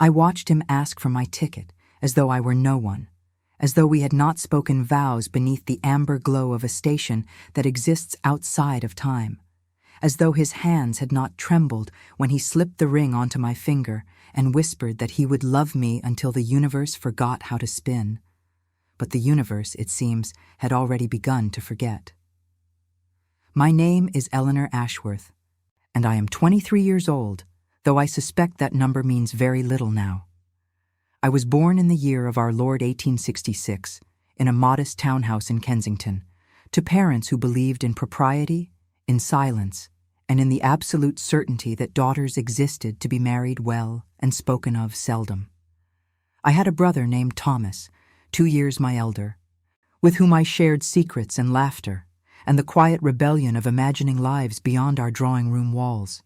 I watched him ask for my ticket, as though I were no one, as though we had not spoken vows beneath the amber glow of a station that exists outside of time, as though his hands had not trembled when he slipped the ring onto my finger and whispered that he would love me until the universe forgot how to spin. But the universe, it seems, had already begun to forget. My name is Eleanor Ashworth, and I am 23 years old, though I suspect that number means very little now. I was born in the year of our Lord 1866, in a modest townhouse in Kensington, to parents who believed in propriety, in silence, and in the absolute certainty that daughters existed to be married well and spoken of seldom. I had a brother named Thomas, 2 years my elder, with whom I shared secrets and laughter, and the quiet rebellion of imagining lives beyond our drawing-room walls.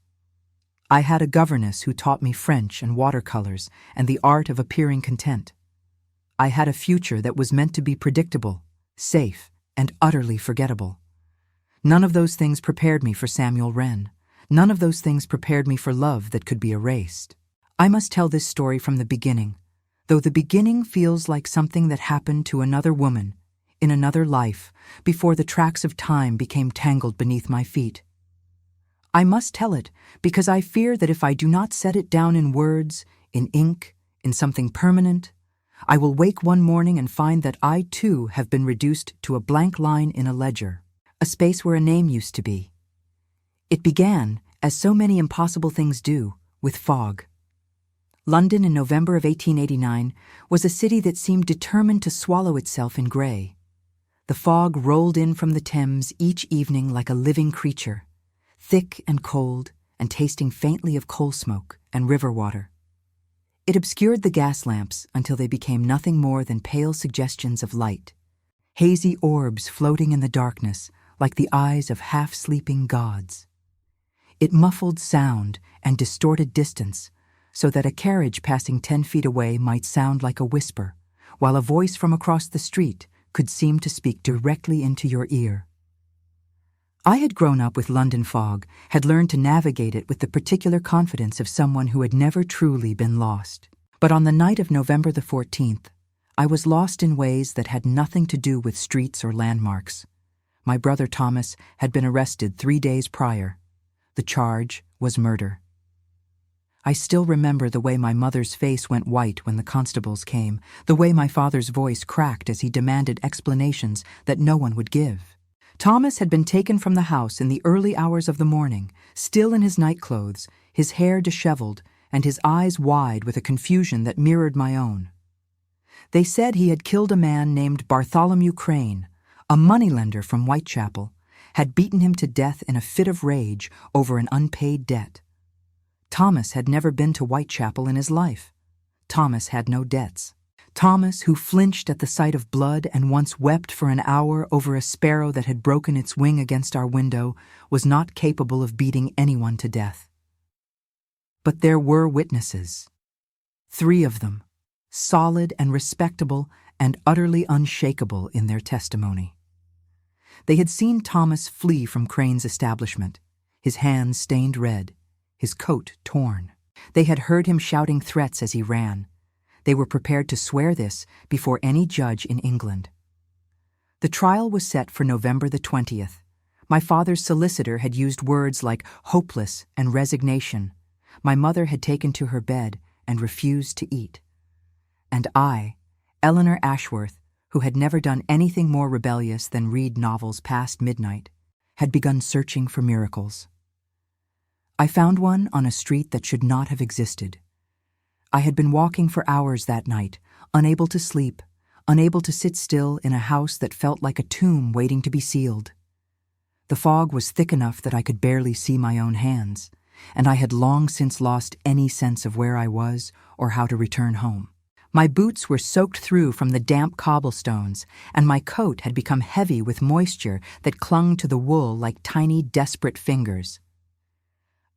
I had a governess who taught me French and watercolors and the art of appearing content. I had a future that was meant to be predictable, safe, and utterly forgettable. None of those things prepared me for Samuel Wren. None of those things prepared me for love that could be erased. I must tell this story from the beginning, though the beginning feels like something that happened to another woman, in another life, before the tracks of time became tangled beneath my feet. I must tell it because I fear that if I do not set it down in words, in ink, in something permanent, I will wake one morning and find that I too have been reduced to a blank line in a ledger, a space where a name used to be. It began, as so many impossible things do, with fog. London in November of 1889 was a city that seemed determined to swallow itself in grey. The fog rolled in from the Thames each evening like a living creature, thick and cold and tasting faintly of coal smoke and river water. It obscured the gas lamps until they became nothing more than pale suggestions of light, hazy orbs floating in the darkness like the eyes of half-sleeping gods. It muffled sound and distorted distance so that a carriage passing 10 feet away might sound like a whisper, while a voice from across the street could seem to speak directly into your ear. I had grown up with London fog, had learned to navigate it with the particular confidence of someone who had never truly been lost. But on the night of November the 14th, I was lost in ways that had nothing to do with streets or landmarks. My brother Thomas had been arrested 3 days prior. The charge was murder. I still remember the way my mother's face went white when the constables came, the way my father's voice cracked as he demanded explanations that no one would give. Thomas had been taken from the house in the early hours of the morning, still in his nightclothes, his hair disheveled, and his eyes wide with a confusion that mirrored my own. They said he had killed a man named Bartholomew Crane, a moneylender from Whitechapel, had beaten him to death in a fit of rage over an unpaid debt. Thomas had never been to Whitechapel in his life. Thomas had no debts. Thomas, who flinched at the sight of blood and once wept for an hour over a sparrow that had broken its wing against our window, was not capable of beating anyone to death. But there were witnesses. 3 of them, solid and respectable and utterly unshakable in their testimony. They had seen Thomas flee from Crane's establishment, his hands stained red, his coat torn. They had heard him shouting threats as he ran. They were prepared to swear this before any judge in England. The trial was set for November the 20th. My father's solicitor had used words like hopeless and resignation. My mother had taken to her bed and refused to eat. And I, Eleanor Ashworth, who had never done anything more rebellious than read novels past midnight, had begun searching for miracles. I found one on a street that should not have existed. I had been walking for hours that night, unable to sleep, unable to sit still in a house that felt like a tomb waiting to be sealed. The fog was thick enough that I could barely see my own hands, and I had long since lost any sense of where I was or how to return home. My boots were soaked through from the damp cobblestones, and my coat had become heavy with moisture that clung to the wool like tiny, desperate fingers.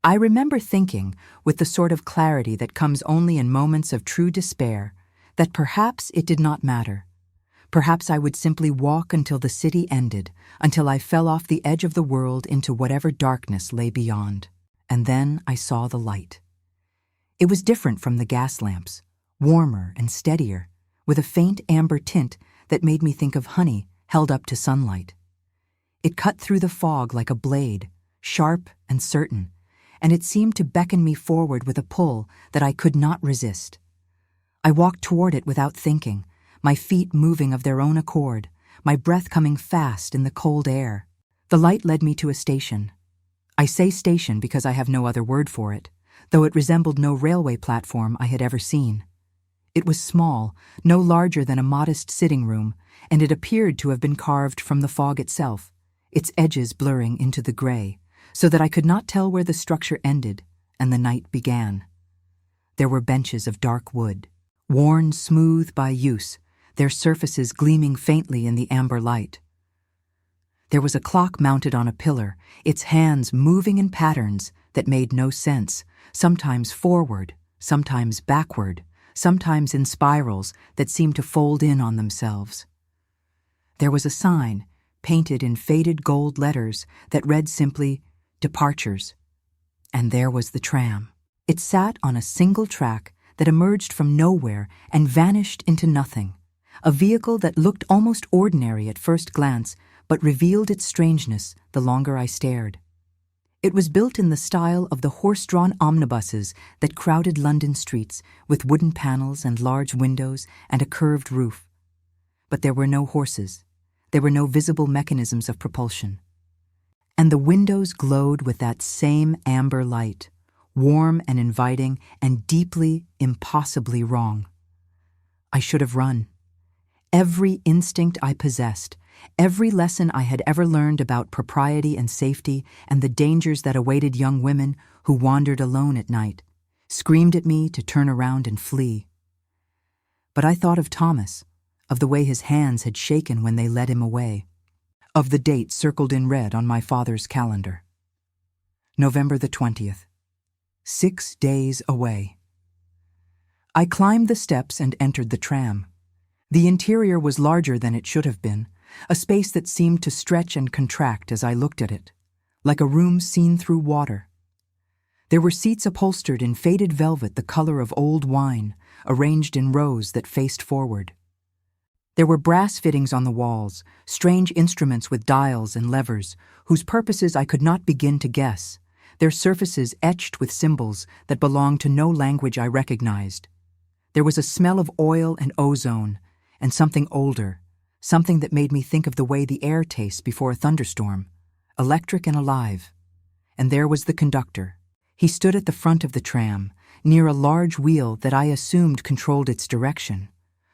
I remember thinking, with the sort of clarity that comes only in moments of true despair, that perhaps it did not matter. Perhaps I would simply walk until the city ended, until I fell off the edge of the world into whatever darkness lay beyond. And then I saw the light. It was different from the gas lamps, warmer and steadier, with a faint amber tint that made me think of honey held up to sunlight. It cut through the fog like a blade, sharp and certain, and it seemed to beckon me forward with a pull that I could not resist. I walked toward it without thinking, my feet moving of their own accord, my breath coming fast in the cold air. The light led me to a station. I say station because I have no other word for it, though it resembled no railway platform I had ever seen. It was small, no larger than a modest sitting room, and it appeared to have been carved from the fog itself, its edges blurring into the gray, so that I could not tell where the structure ended and the night began. There were benches of dark wood, worn smooth by use, their surfaces gleaming faintly in the amber light. There was a clock mounted on a pillar, its hands moving in patterns that made no sense, sometimes forward, sometimes backward, sometimes in spirals that seemed to fold in on themselves. There was a sign, painted in faded gold letters, that read simply, "Departures." And there was the tram. It sat on a single track that emerged from nowhere and vanished into nothing, a vehicle that looked almost ordinary at first glance, but revealed its strangeness the longer I stared. It was built in the style of the horse-drawn omnibuses that crowded London streets, with wooden panels and large windows and a curved roof. But there were no horses. There were no visible mechanisms of propulsion. And the windows glowed with that same amber light, warm and inviting and deeply, impossibly wrong. I should have run. Every instinct I possessed, every lesson I had ever learned about propriety and safety and the dangers that awaited young women who wandered alone at night, screamed at me to turn around and flee. But I thought of Thomas, of the way his hands had shaken when they led him away, of the date circled in red on my father's calendar. November the 20th. 6 days away. I climbed the steps and entered the tram. The interior was larger than it should have been, a space that seemed to stretch and contract as I looked at it, like a room seen through water. There were seats upholstered in faded velvet the color of old wine, arranged in rows that faced forward. There were brass fittings on the walls, strange instruments with dials and levers, whose purposes I could not begin to guess, their surfaces etched with symbols that belonged to no language I recognized. There was a smell of oil and ozone, and something older, something that made me think of the way the air tastes before a thunderstorm, electric and alive. And there was the conductor. He stood at the front of the tram, near a large wheel that I assumed controlled its direction,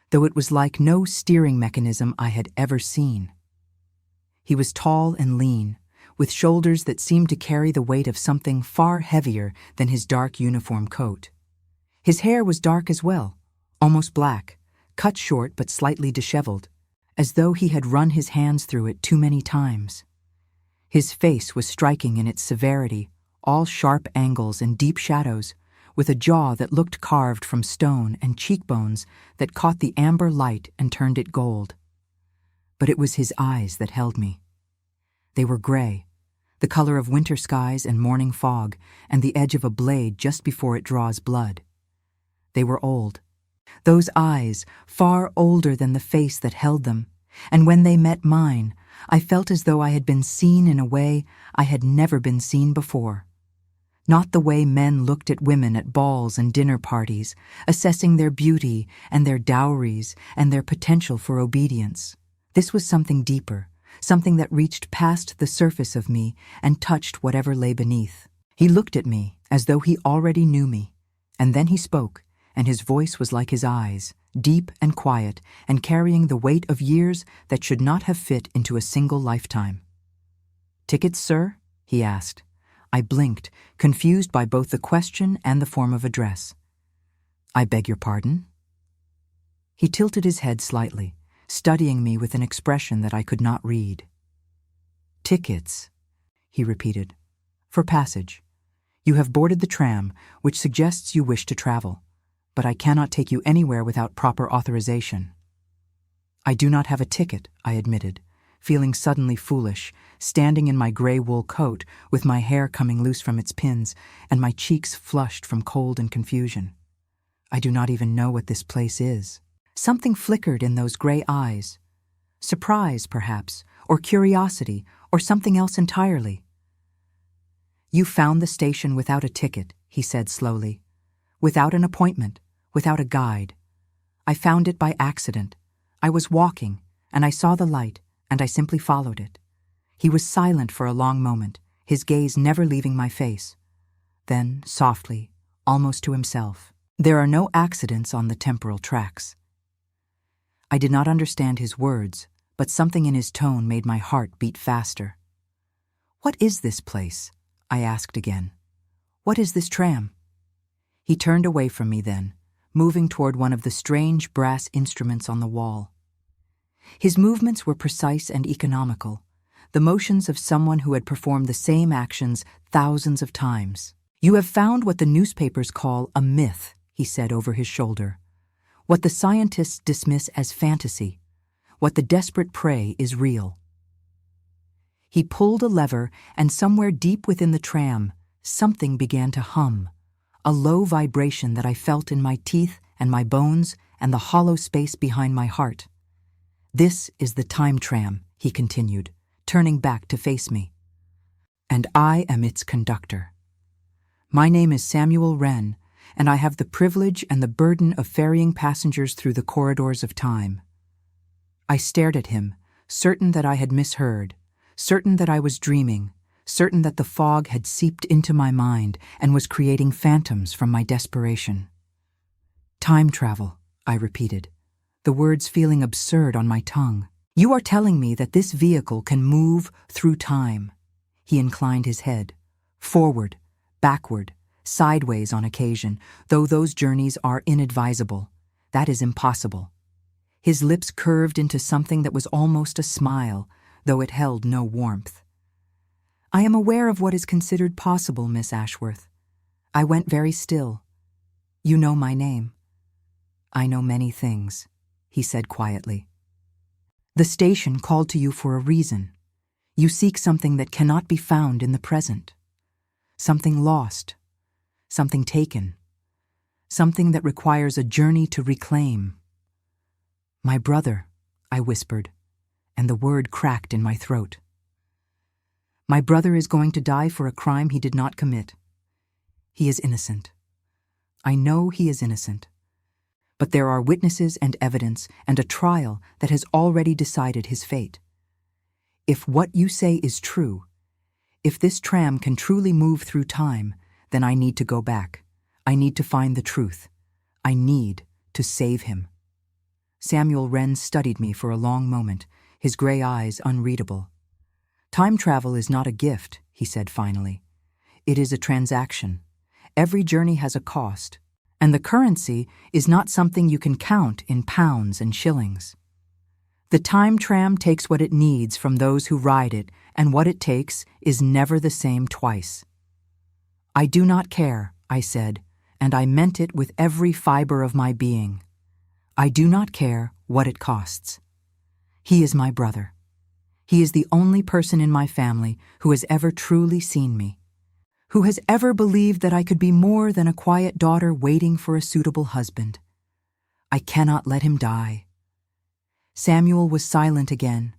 though it was like no steering mechanism I had ever seen. He was tall and lean, with shoulders that seemed to carry the weight of something far heavier than his dark uniform coat. His hair was dark as well, almost black, cut short but slightly disheveled, as though he had run his hands through it too many times. His face was striking in its severity, all sharp angles and deep shadows, with a jaw that looked carved from stone and cheekbones that caught the amber light and turned it gold. But it was his eyes that held me. They were gray, the color of winter skies and morning fog, and the edge of a blade just before it draws blood. They were old. Those eyes, far older than the face that held them, and when they met mine, I felt as though I had been seen in a way I had never been seen before. Not the way men looked at women at balls and dinner parties, assessing their beauty and their dowries and their potential for obedience. This was something deeper, something that reached past the surface of me and touched whatever lay beneath. He looked at me as though he already knew me, and then he spoke, and his voice was like his eyes, deep and quiet, and carrying the weight of years that should not have fit into a single lifetime. "Tickets, sir?" he asked. I blinked, confused by both the question and the form of address. "I beg your pardon?" He tilted his head slightly, studying me with an expression that I could not read. "Tickets," he repeated. "For passage. You have boarded the tram, which suggests you wish to travel, but I cannot take you anywhere without proper authorization." "I do not have a ticket," I admitted, feeling suddenly foolish, standing in my gray wool coat with my hair coming loose from its pins and my cheeks flushed from cold and confusion. I do not even know what this place is. Something flickered in those gray eyes. Surprise, perhaps, or curiosity, or something else entirely. "You found the station without a ticket," he said slowly. "Without an appointment, without a guide. I found it by accident. I was walking, and I saw the light, and I simply followed it." He was silent for a long moment, his gaze never leaving my face. Then, softly, almost to himself, "There are no accidents on the temporal tracks." I did not understand his words, but something in his tone made my heart beat faster. "What is this place?" I asked again. "What is this tram?" He turned away from me then, moving toward one of the strange brass instruments on the wall. His movements were precise and economical, the motions of someone who had performed the same actions thousands of times. "You have found what the newspapers call a myth," he said over his shoulder. "What the scientists dismiss as fantasy. What the desperate pray is real." He pulled a lever, and somewhere deep within the tram, something began to hum, a low vibration that I felt in my teeth and my bones and the hollow space behind my heart. "This is the time-tram," he continued, turning back to face me. "And I am its conductor. My name is Samuel Wren, and I have the privilege and the burden of ferrying passengers through the corridors of time." I stared at him, certain that I had misheard, certain that I was dreaming, certain that the fog had seeped into my mind and was creating phantoms from my desperation. "Time travel," I repeated, the words feeling absurd on my tongue. "You are telling me that this vehicle can move through time." He inclined his head, forward, backward, sideways on occasion, though those journeys are inadvisable. That is impossible. His lips curved into something that was almost a smile, though it held no warmth. "I am aware of what is considered possible, Miss Ashworth." I went very still. "You know my name." "I know many things," he said quietly. "The station called to you for a reason. You seek something that cannot be found in the present. Something lost, something taken, something that requires a journey to reclaim." "My brother," I whispered, and the word cracked in my throat. "My brother is going to die for a crime he did not commit. He is innocent. I know he is innocent. But there are witnesses and evidence and a trial that has already decided his fate. If what you say is true, if this tram can truly move through time, then I need to go back. I need to find the truth. I need to save him." Samuel Wren studied me for a long moment, his gray eyes unreadable. "Time travel is not a gift," he said finally. "It is a transaction. Every journey has a cost, and the currency is not something you can count in pounds and shillings. The time tram takes what it needs from those who ride it, and what it takes is never the same twice." "I do not care," I said, and I meant it with every fiber of my being. "I do not care what it costs. He is my brother. He is the only person in my family who has ever truly seen me, who has ever believed that I could be more than a quiet daughter waiting for a suitable husband. I cannot let him die." Samuel was silent again,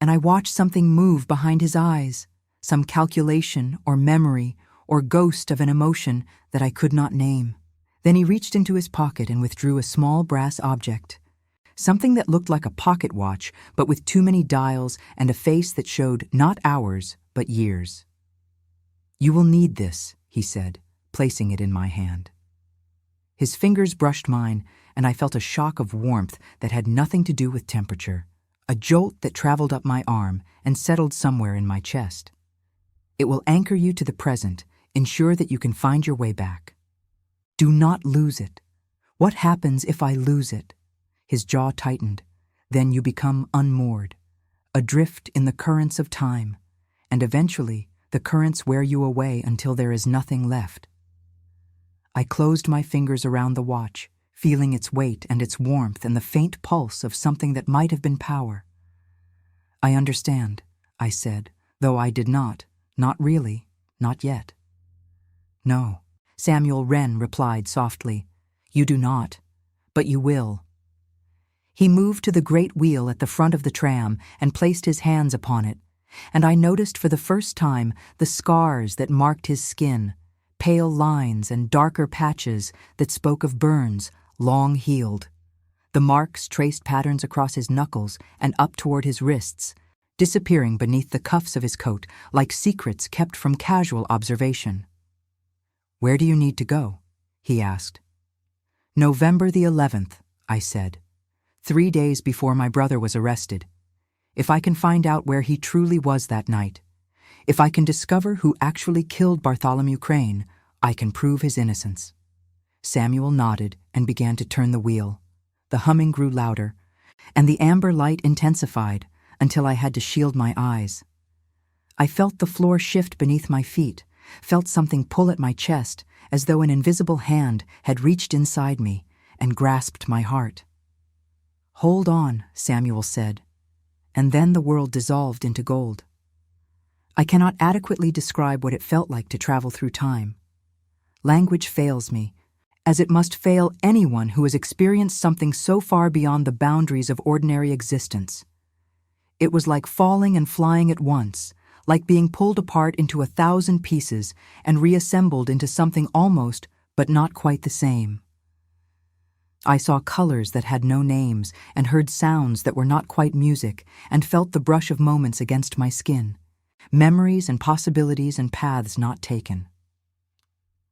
and I watched something move behind his eyes, some calculation or memory or ghost of an emotion that I could not name. Then he reached into his pocket and withdrew a small brass object, something that looked like a pocket watch, but with too many dials and a face that showed not hours, but years. "You will need this," he said, placing it in my hand. His fingers brushed mine, and I felt a shock of warmth that had nothing to do with temperature, a jolt that traveled up my arm and settled somewhere in my chest. "It will anchor you to the present, ensure that you can find your way back. Do not lose it. What happens if I lose it?" His jaw tightened. "Then you become unmoored, adrift in the currents of time, and eventually the currents wear you away until there is nothing left." I closed my fingers around the watch, feeling its weight and its warmth and the faint pulse of something that might have been power. I understand, I said, though I did not really, not yet. No, Samuel Wren replied softly. You do not, but you will. He moved to the great wheel at the front of the tram and placed his hands upon it, and I noticed for the first time the scars that marked his skin, pale lines and darker patches that spoke of burns, long healed. The marks traced patterns across his knuckles and up toward his wrists, disappearing beneath the cuffs of his coat like secrets kept from casual observation. Where do you need to go? He asked. November the 11th, I said, 3 days before my brother was arrested. If I can find out where he truly was that night, if I can discover who actually killed Bartholomew Crane, I can prove his innocence. Samuel nodded and began to turn the wheel. The humming grew louder, and the amber light intensified until I had to shield my eyes. I felt the floor shift beneath my feet, felt something pull at my chest as though an invisible hand had reached inside me and grasped my heart. Hold on, Samuel said, and then the world dissolved into gold. I cannot adequately describe what it felt like to travel through time. Language fails me, as it must fail anyone who has experienced something so far beyond the boundaries of ordinary existence. It was like falling and flying at once, like being pulled apart into 1,000 pieces and reassembled into something almost, but not quite the same. I saw colors that had no names and heard sounds that were not quite music and felt the brush of moments against my skin, memories and possibilities and paths not taken.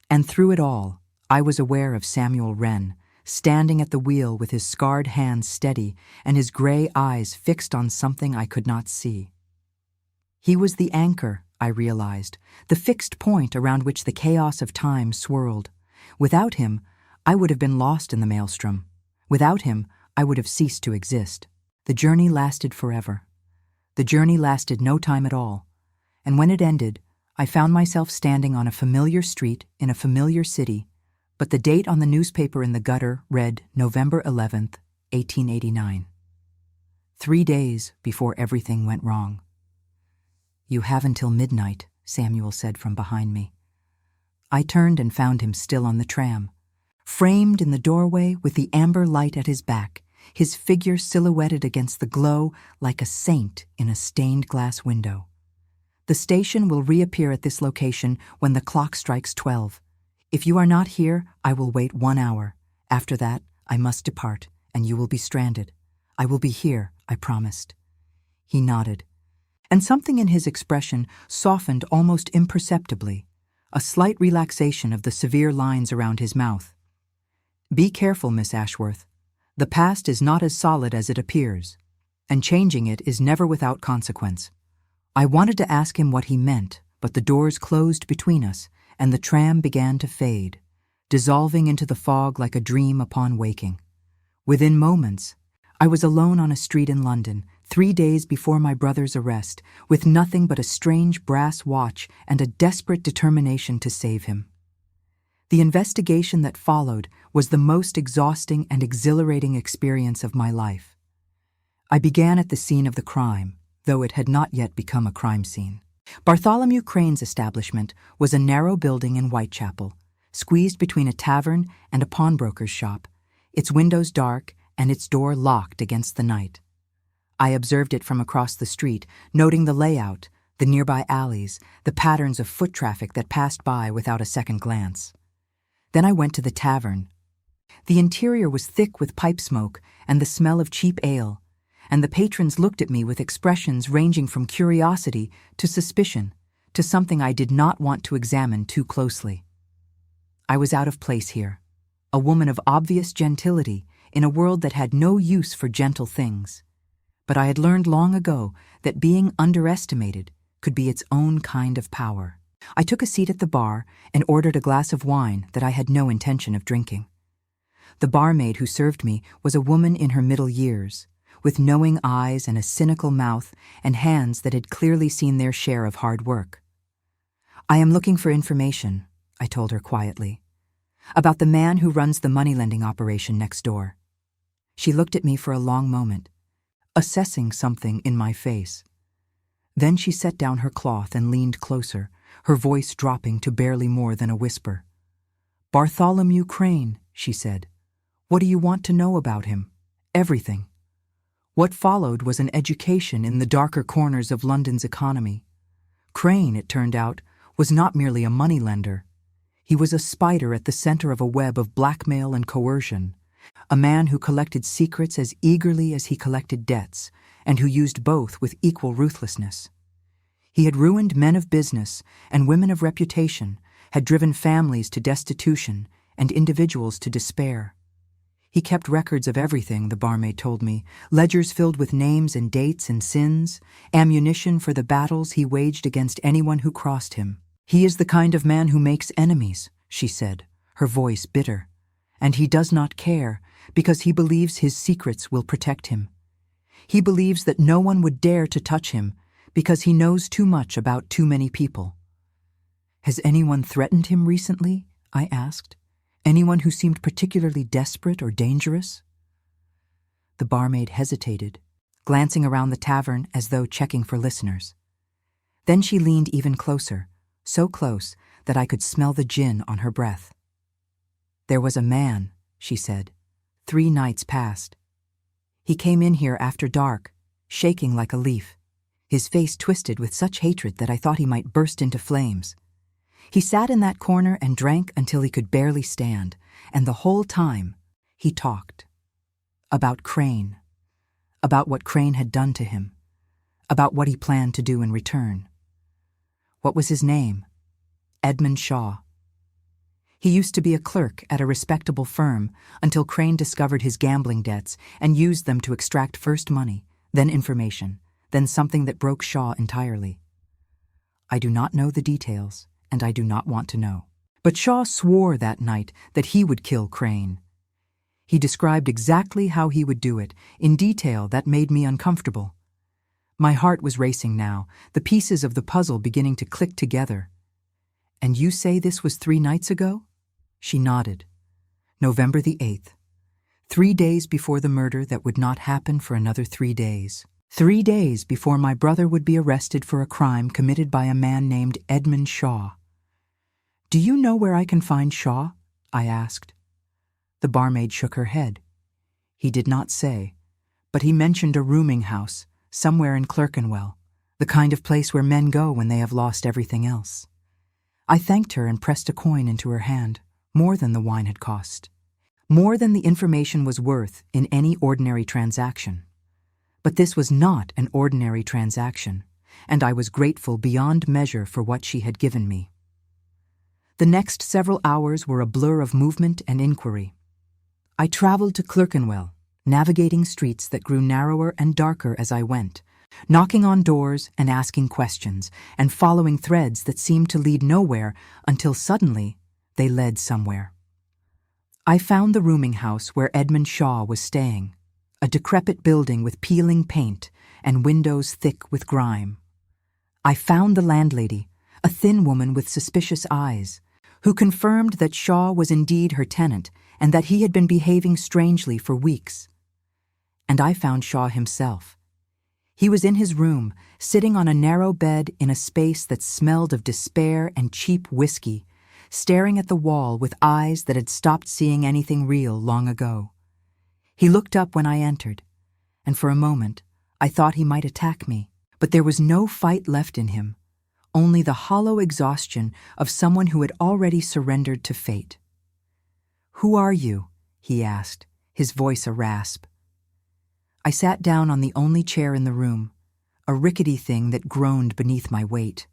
And through it all, I was aware of Samuel Wren, standing at the wheel with his scarred hands steady and his gray eyes fixed on something I could not see. He was the anchor, I realized, the fixed point around which the chaos of time swirled. Without him, I would have been lost in the maelstrom. Without him, I would have ceased to exist. The journey lasted forever. The journey lasted no time at all, and when it ended, I found myself standing on a familiar street in a familiar city, but the date on the newspaper in the gutter read November 11th, 1889. 3 days before everything went wrong. You have until midnight, Samuel said from behind me. I turned and found him still on the tram, framed in the doorway with the amber light at his back, his figure silhouetted against the glow like a saint in a stained glass window. The station will reappear at this location when the clock strikes 12. If you are not here, I will wait 1 hour. After that, I must depart, and you will be stranded. I will be here, I promised. He nodded, and something in his expression softened almost imperceptibly, a slight relaxation of the severe lines around his mouth. Be careful, Miss Ashworth. The past is not as solid as it appears, and changing it is never without consequence. I wanted to ask him what he meant, but the doors closed between us, and the tram began to fade, dissolving into the fog like a dream upon waking. Within moments, I was alone on a street in London, 3 days before my brother's arrest, with nothing but a strange brass watch and a desperate determination to save him. The investigation that followed was the most exhausting and exhilarating experience of my life. I began at the scene of the crime, though it had not yet become a crime scene. Bartholomew Crane's establishment was a narrow building in Whitechapel, squeezed between a tavern and a pawnbroker's shop, its windows dark and its door locked against the night. I observed it from across the street, noting the layout, the nearby alleys, the patterns of foot traffic that passed by without a second glance. Then I went to the tavern. The interior was thick with pipe smoke and the smell of cheap ale, and the patrons looked at me with expressions ranging from curiosity to suspicion, to something I did not want to examine too closely. I was out of place here, a woman of obvious gentility in a world that had no use for gentle things. But I had learned long ago that being underestimated could be its own kind of power. I took a seat at the bar and ordered a glass of wine that I had no intention of drinking. The barmaid who served me was a woman in her middle years, with knowing eyes and a cynical mouth and hands that had clearly seen their share of hard work. I am looking for information, I told her quietly, about the man who runs the money-lending operation next door. She looked at me for a long moment, assessing something in my face. Then she set down her cloth and leaned closer, her voice dropping to barely more than a whisper. "Bartholomew Crane," she said. "What do you want to know about him? Everything." What followed was an education in the darker corners of London's economy. Crane, it turned out, was not merely a moneylender. He was a spider at the center of a web of blackmail and coercion, a man who collected secrets as eagerly as he collected debts, and who used both with equal ruthlessness. He had ruined men of business and women of reputation, had driven families to destitution and individuals to despair. He kept records of everything, the barmaid told me, ledgers filled with names and dates and sins, ammunition for the battles he waged against anyone who crossed him. "He is the kind of man who makes enemies," she said, her voice bitter. "And he does not care, because he believes his secrets will protect him. He believes that no one would dare to touch him, because he knows too much about too many people." "Has anyone threatened him recently?" I asked. "Anyone who seemed particularly desperate or dangerous?" The barmaid hesitated, glancing around the tavern as though checking for listeners. Then she leaned even closer, so close that I could smell the gin on her breath. "There was a man," she said, 3 nights past. He came in here after dark, shaking like a leaf, his face twisted with such hatred that I thought he might burst into flames. He sat in that corner and drank until he could barely stand, and the whole time he talked. About Crane, about what Crane had done to him, about what he planned to do in return. What was his name? Edmund Shaw. He used to be a clerk at a respectable firm until Crane discovered his gambling debts and used them to extract first money, then information, then something that broke Shaw entirely. I do not know the details, and I do not want to know. But Shaw swore that night that he would kill Crane. He described exactly how he would do it, in detail that made me uncomfortable. My heart was racing now, the pieces of the puzzle beginning to click together. "And you say this was 3 nights ago?" She nodded. "November the 8th. 3 days before the murder that would not happen for another 3 days. 3 days before my brother would be arrested for a crime committed by a man named Edmund Shaw." "Do you know where I can find Shaw?" I asked. The barmaid shook her head. "He did not say, but he mentioned a rooming house somewhere in Clerkenwell, the kind of place where men go when they have lost everything else." I thanked her and pressed a coin into her hand, more than the wine had cost, more than the information was worth in any ordinary transaction. But this was not an ordinary transaction, and I was grateful beyond measure for what she had given me. The next several hours were a blur of movement and inquiry. I traveled to Clerkenwell, navigating streets that grew narrower and darker as I went, knocking on doors and asking questions, and following threads that seemed to lead nowhere until suddenly they led somewhere. I found the rooming house where Edmund Shaw was staying, a decrepit building with peeling paint and windows thick with grime. I found the landlady, a thin woman with suspicious eyes, who confirmed that Shaw was indeed her tenant and that he had been behaving strangely for weeks. And I found Shaw himself. He was in his room, sitting on a narrow bed in a space that smelled of despair and cheap whiskey, staring at the wall with eyes that had stopped seeing anything real long ago. He looked up when I entered, and for a moment I thought he might attack me, but there was no fight left in him, only the hollow exhaustion of someone who had already surrendered to fate. "Who are you?" he asked, his voice a rasp. I sat down on the only chair in the room, a rickety thing that groaned beneath my weight.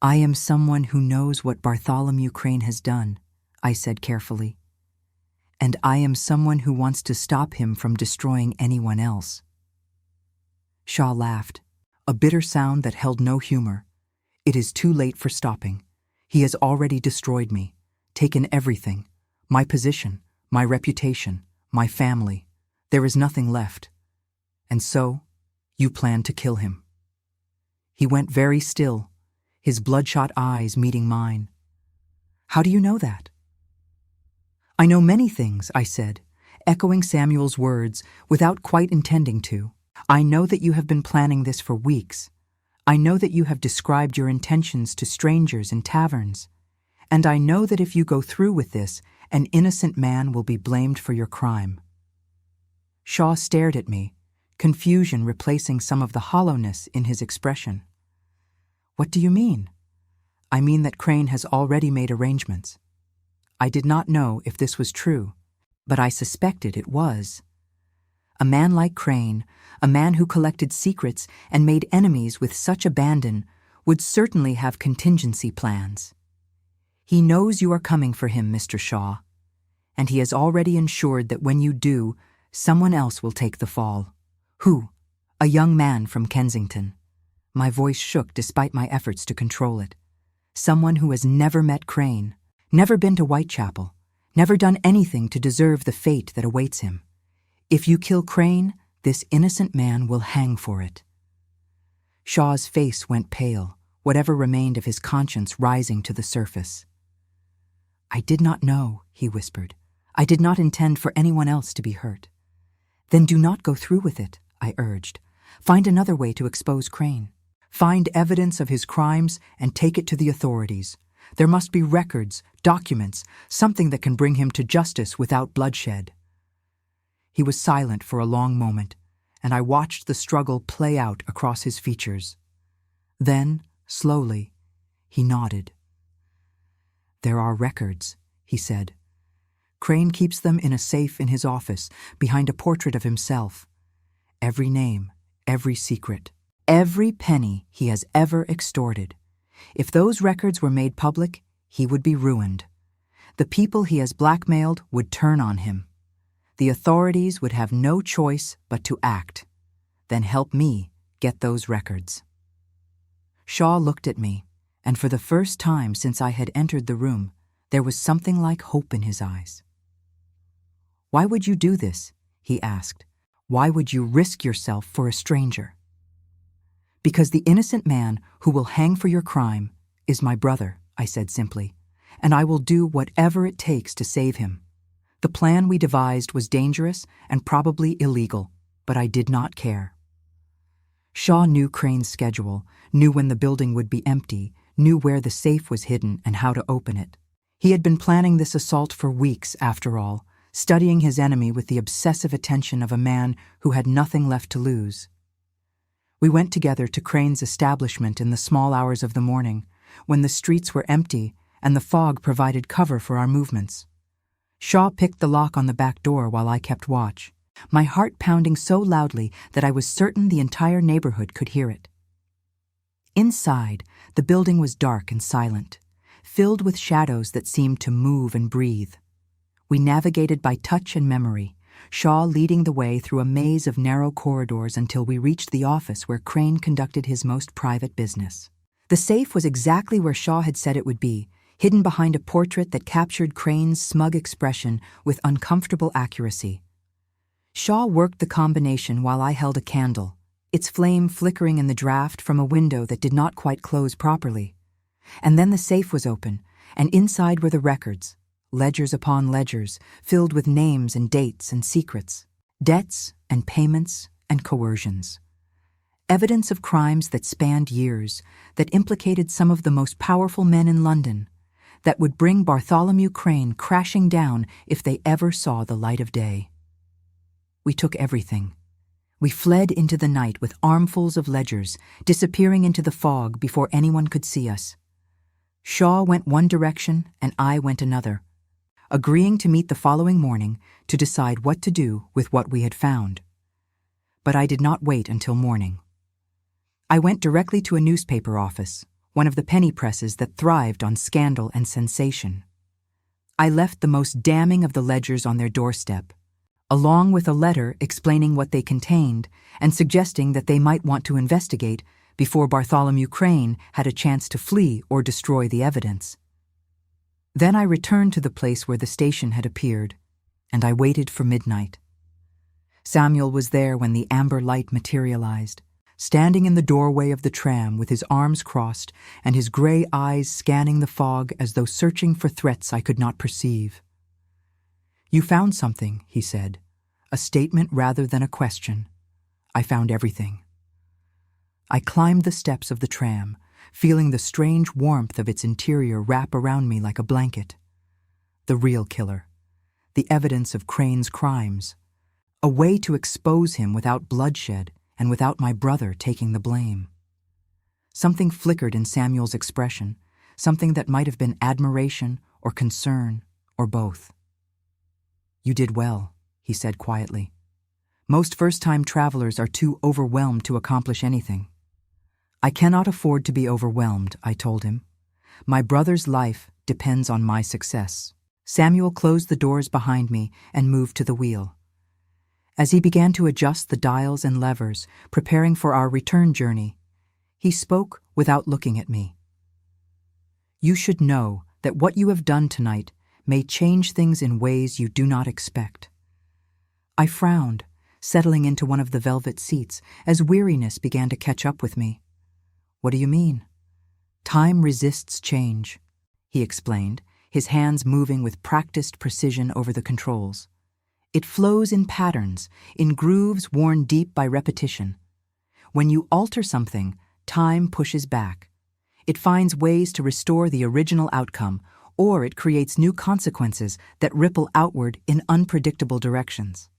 "I am someone who knows what Bartholomew Crane has done," I said carefully. "And I am someone who wants to stop him from destroying anyone else." Shaw laughed, a bitter sound that held no humor. "It is too late for stopping. He has already destroyed me, taken everything, my position, my reputation, my family. There is nothing left. And so, you plan to kill him." He went very still, his bloodshot eyes meeting mine. "How do you know that?" "I know many things," I said, echoing Samuel's words without quite intending to. "I know that you have been planning this for weeks. I know that you have described your intentions to strangers in taverns, and I know that if you go through with this, an innocent man will be blamed for your crime." Shaw stared at me, confusion replacing some of the hollowness in his expression. "What do you mean?" "I mean that Crane has already made arrangements." I did not know if this was true, but I suspected it was. A man like Crane, a man who collected secrets and made enemies with such abandon, would certainly have contingency plans. "He knows you are coming for him, Mr. Shaw, and he has already ensured that when you do, someone else will take the fall." "Who?" "A young man from Kensington." My voice shook despite my efforts to control it. "Someone who has never met Crane, never been to Whitechapel, never done anything to deserve the fate that awaits him. If you kill Crane, this innocent man will hang for it." Shaw's face went pale, whatever remained of his conscience rising to the surface. "I did not know," he whispered. "I did not intend for anyone else to be hurt." "Then do not go through with it," I urged. "Find another way to expose Crane. Find evidence of his crimes and take it to the authorities. There must be records, documents, something that can bring him to justice without bloodshed." He was silent for a long moment, and I watched the struggle play out across his features. Then, slowly, he nodded. "There are records," he said. "Crane keeps them in a safe in his office, behind a portrait of himself. Every name, every secret, every penny he has ever extorted. If those records were made public, he would be ruined. The people he has blackmailed would turn on him. The authorities would have no choice but to act. Then help me get those records." Shaw looked at me, and for the first time since I had entered the room, there was something like hope in his eyes. "Why would you do this?" he asked. "Why would you risk yourself for a stranger?" "Because the innocent man who will hang for your crime is my brother," I said simply, "and I will do whatever it takes to save him. The plan we devised was dangerous and probably illegal, but I did not care." Shaw knew Crane's schedule, knew when the building would be empty, knew where the safe was hidden and how to open it. He had been planning this assault for weeks, after all, studying his enemy with the obsessive attention of a man who had nothing left to lose. We went together to Crane's establishment in the small hours of the morning, when the streets were empty and the fog provided cover for our movements. Shaw picked the lock on the back door while I kept watch, my heart pounding so loudly that I was certain the entire neighborhood could hear it. Inside, the building was dark and silent, filled with shadows that seemed to move and breathe. We navigated by touch and memory, Shaw leading the way through a maze of narrow corridors until we reached the office where Crane conducted his most private business. The safe was exactly where Shaw had said it would be, hidden behind a portrait that captured Crane's smug expression with uncomfortable accuracy. Shaw worked the combination while I held a candle, its flame flickering in the draft from a window that did not quite close properly. And then the safe was open, and inside were the records, ledgers upon ledgers, filled with names and dates and secrets, debts and payments and coercions. Evidence of crimes that spanned years, that implicated some of the most powerful men in London, that would bring Bartholomew Crane crashing down if they ever saw the light of day. We took everything. We fled into the night with armfuls of ledgers, disappearing into the fog before anyone could see us. Shaw went one direction and I went another, agreeing to meet the following morning to decide what to do with what we had found. But I did not wait until morning. I went directly to a newspaper office, one of the penny presses that thrived on scandal and sensation. I left the most damning of the ledgers on their doorstep, along with a letter explaining what they contained and suggesting that they might want to investigate before Bartholomew Crane had a chance to flee or destroy the evidence. Then I returned to the place where the station had appeared, and I waited for midnight. Samuel was there when the amber light materialized, standing in the doorway of the tram with his arms crossed and his gray eyes scanning the fog as though searching for threats I could not perceive. "You found something," he said, a statement rather than a question. "I found everything." I climbed the steps of the tram, feeling the strange warmth of its interior wrap around me like a blanket. The real killer. The evidence of Crane's crimes. A way to expose him without bloodshed and without my brother taking the blame. Something flickered in Samuel's expression, something that might have been admiration or concern or both. "You did well," he said quietly. "Most first-time travelers are too overwhelmed to accomplish anything." "I cannot afford to be overwhelmed," I told him. "My brother's life depends on my success." Samuel closed the doors behind me and moved to the wheel. As he began to adjust the dials and levers, preparing for our return journey, he spoke without looking at me. "You should know that what you have done tonight may change things in ways you do not expect." I frowned, settling into one of the velvet seats as weariness began to catch up with me. "What do you mean?" "Time resists change," he explained, his hands moving with practiced precision over the controls. "It flows in patterns, in grooves worn deep by repetition. When you alter something, time pushes back. It finds ways to restore the original outcome, or it creates new consequences that ripple outward in unpredictable directions."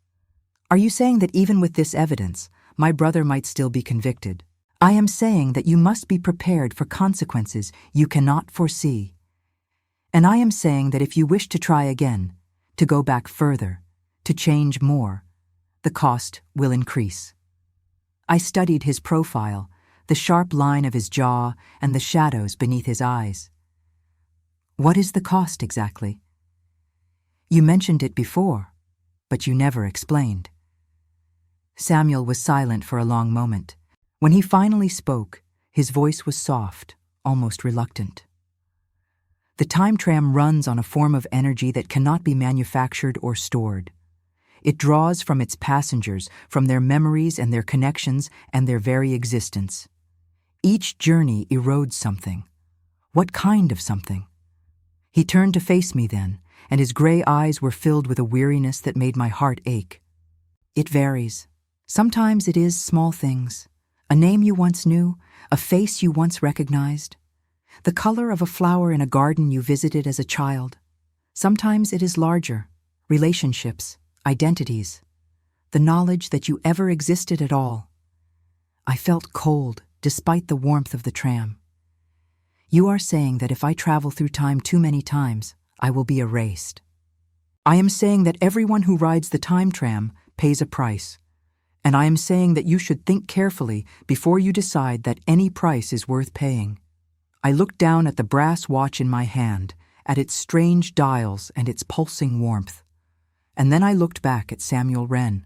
"Are you saying that even with this evidence, my brother might still be convicted?" "I am saying that you must be prepared for consequences you cannot foresee. And I am saying that if you wish to try again, to go back further, to change more, the cost will increase." I studied his profile, the sharp line of his jaw and the shadows beneath his eyes. "What is the cost exactly?" "You mentioned it before, but you never explained." Samuel was silent for a long moment. When he finally spoke, his voice was soft, almost reluctant. "The time tram runs on a form of energy that cannot be manufactured or stored. It draws from its passengers, from their memories and their connections and their very existence. Each journey erodes something. What kind of something?" He turned to face me then, and his gray eyes were filled with a weariness that made my heart ache. "It varies. Sometimes it is small things. A name you once knew, a face you once recognized, the color of a flower in a garden you visited as a child. Sometimes it is larger, relationships, identities, the knowledge that you ever existed at all." I felt cold, despite the warmth of the tram. "You are saying that if I travel through time too many times, I will be erased." "I am saying that everyone who rides the time tram pays a price. And I am saying that you should think carefully before you decide that any price is worth paying." I looked down at the brass watch in my hand, at its strange dials and its pulsing warmth. And then I looked back at Samuel Wren,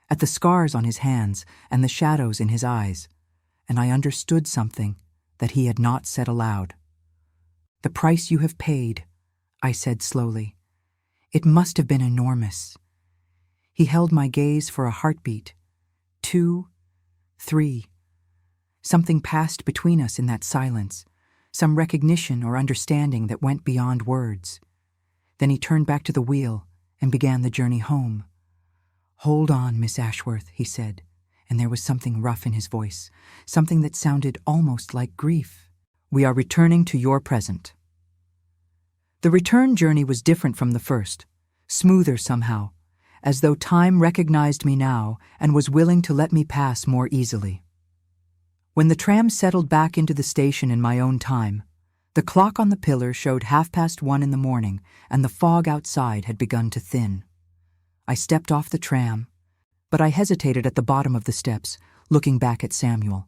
at the scars on his hands and the shadows in his eyes, and I understood something that he had not said aloud. "The price you have paid," I said slowly. "It must have been enormous." He held my gaze for a heartbeat. 2, 3. Something passed between us in that silence, some recognition or understanding that went beyond words. Then he turned back to the wheel and began the journey home. "Hold on, Miss Ashworth," he said, and there was something rough in his voice, something that sounded almost like grief. "We are returning to your present." The return journey was different from the first, smoother somehow, as though time recognized me now and was willing to let me pass more easily. When the tram settled back into the station in my own time, the clock on the pillar showed 1:30 in the morning, and the fog outside had begun to thin. I stepped off the tram, but I hesitated at the bottom of the steps, looking back at Samuel.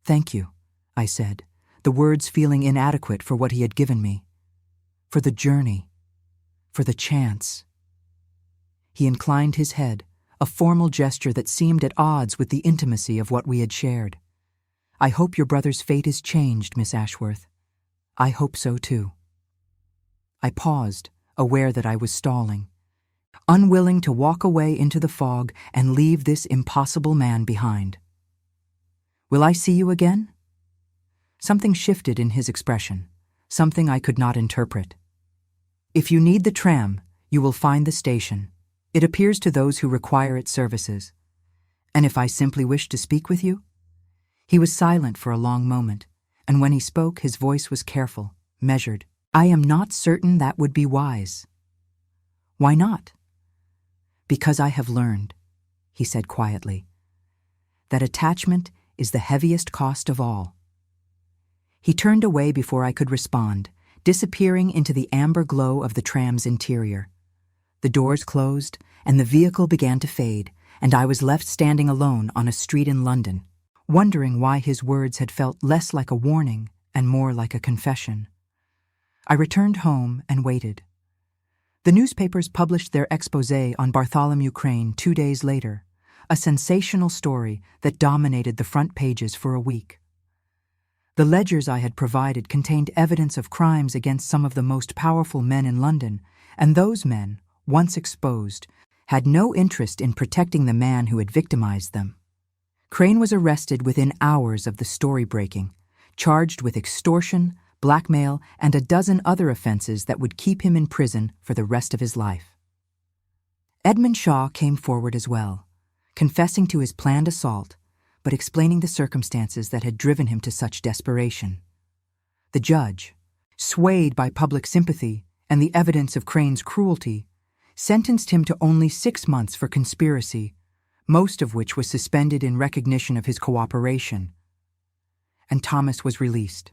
"Thank you," I said, the words feeling inadequate for what he had given me. "For the journey, for the chance." He inclined his head, a formal gesture that seemed at odds with the intimacy of what we had shared. "I hope your brother's fate is changed, Miss Ashworth." "I hope so, too." I paused, aware that I was stalling, unwilling to walk away into the fog and leave this impossible man behind. "Will I see you again?" Something shifted in his expression, something I could not interpret. "If you need the tram, you will find the station. It appears to those who require its services. And if I simply wish to speak with you?" He was silent for a long moment, and when he spoke, his voice was careful, measured. "I am not certain that would be wise." "Why not?" "Because I have learned," he said quietly, "that attachment is the heaviest cost of all." He turned away before I could respond, disappearing into the amber glow of the tram's interior. The doors closed, and the vehicle began to fade, and I was left standing alone on a street in London, wondering why his words had felt less like a warning and more like a confession. I returned home and waited. The newspapers published their exposé on Bartholomew Crane 2 days later, a sensational story that dominated the front pages for a week. The ledgers I had provided contained evidence of crimes against some of the most powerful men in London, and those men, once exposed, had no interest in protecting the man who had victimized them. Crane was arrested within hours of the story breaking, charged with extortion, blackmail, and a dozen other offenses that would keep him in prison for the rest of his life. Edmund Shaw came forward as well, confessing to his planned assault, but explaining the circumstances that had driven him to such desperation. The judge, swayed by public sympathy and the evidence of Crane's cruelty, sentenced him to only 6 months for conspiracy, most of which was suspended in recognition of his cooperation. And Thomas was released.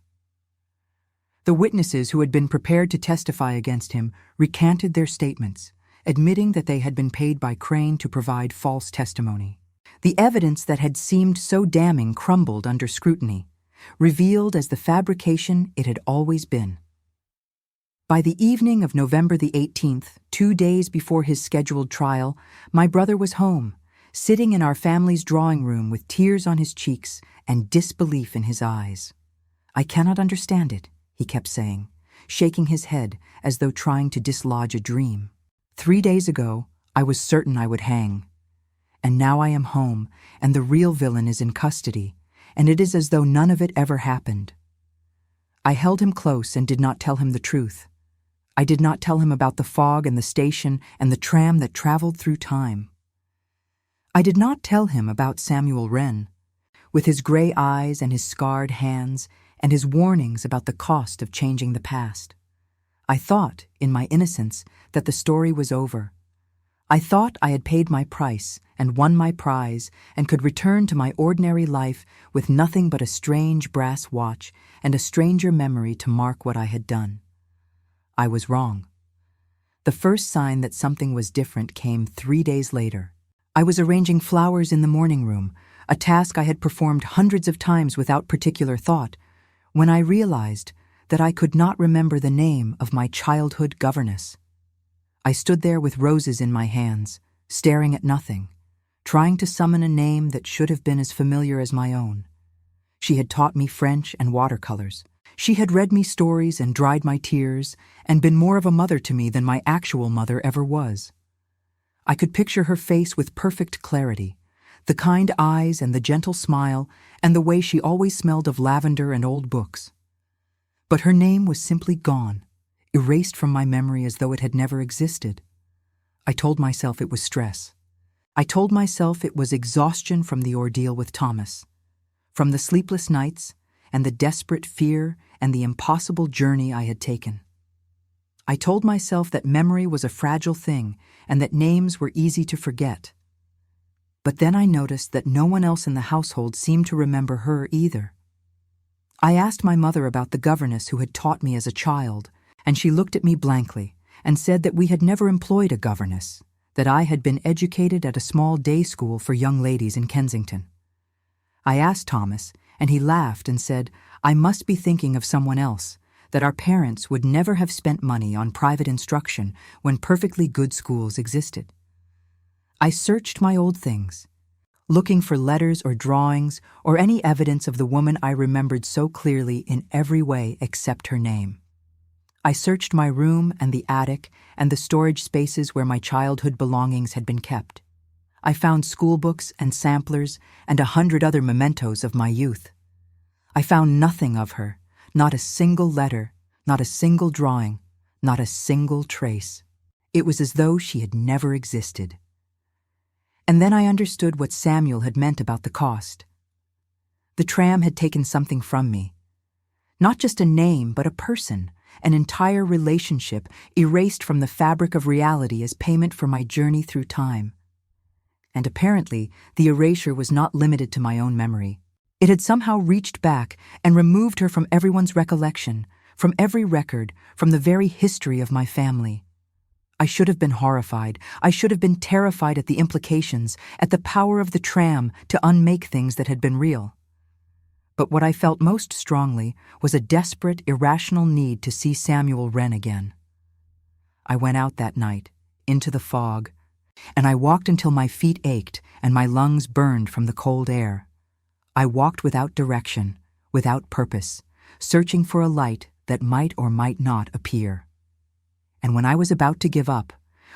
The witnesses who had been prepared to testify against him recanted their statements, admitting that they had been paid by Crane to provide false testimony. The evidence that had seemed so damning crumbled under scrutiny, revealed as the fabrication it had always been. By the evening of November the 18th, 2 days before his scheduled trial, my brother was home, sitting in our family's drawing room with tears on his cheeks and disbelief in his eyes. "I cannot understand it," he kept saying, shaking his head as though trying to dislodge a dream. 3 days ago, I was certain I would hang. And now I am home, and the real villain is in custody, and it is as though none of it ever happened. I held him close and did not tell him the truth. I did not tell him about the fog and the station and the tram that traveled through time. I did not tell him about Samuel Wren, with his gray eyes and his scarred hands and his warnings about the cost of changing the past. I thought, in my innocence, that the story was over. I thought I had paid my price and won my prize and could return to my ordinary life with nothing but a strange brass watch and a stranger memory to mark what I had done. I was wrong. The first sign that something was different came 3 days later. I was arranging flowers in the morning room, a task I had performed hundreds of times without particular thought, when I realized that I could not remember the name of my childhood governess. I stood there with roses in my hands, staring at nothing, trying to summon a name that should have been as familiar as my own. She had taught me French and watercolors. She had read me stories and dried my tears and been more of a mother to me than my actual mother ever was. I could picture her face with perfect clarity, the kind eyes and the gentle smile and the way she always smelled of lavender and old books. But her name was simply gone, erased from my memory as though it had never existed. I told myself it was stress. I told myself it was exhaustion from the ordeal with Thomas, from the sleepless nights and the desperate fear and the impossible journey I had taken. I told myself that memory was a fragile thing and that names were easy to forget. But then I noticed that no one else in the household seemed to remember her either. I asked my mother about the governess who had taught me as a child, and she looked at me blankly and said that we had never employed a governess, that I had been educated at a small day school for young ladies in Kensington. I asked Thomas, and he laughed and said I must be thinking of someone else, that our parents would never have spent money on private instruction when perfectly good schools existed. I searched my old things, looking for letters or drawings or any evidence of the woman I remembered so clearly in every way except her name. I searched my room and the attic and the storage spaces where my childhood belongings had been kept. I found schoolbooks and samplers and 100 other mementos of my youth. I found nothing of her, not a single letter, not a single drawing, not a single trace. It was as though she had never existed. And then I understood what Samuel had meant about the cost. The tram had taken something from me. Not just a name, but a person, an entire relationship erased from the fabric of reality as payment for my journey through time. And apparently, the erasure was not limited to my own memory. It had somehow reached back and removed her from everyone's recollection, from every record, from the very history of my family. I should have been horrified. I should have been terrified at the implications, at the power of the tram to unmake things that had been real. But what I felt most strongly was a desperate, irrational need to see Samuel Wren again. I went out that night, into the fog, and I walked until my feet ached and my lungs burned from the cold air. I walked without direction, without purpose, searching for a light that might or might not appear. And when I was about to give up,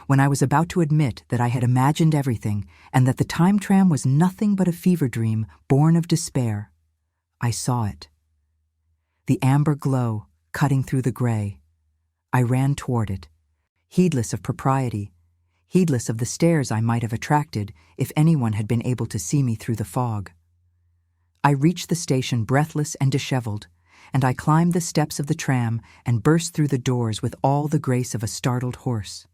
when I was about to admit that I had imagined everything and that the time tram was nothing but a fever dream born of despair, I saw it. The amber glow cutting through the gray. I ran toward it, heedless of propriety, heedless of the stares I might have attracted if anyone had been able to see me through the fog. I reached the station breathless and disheveled, and I climbed the steps of the tram and burst through the doors with all the grace of a startled horse.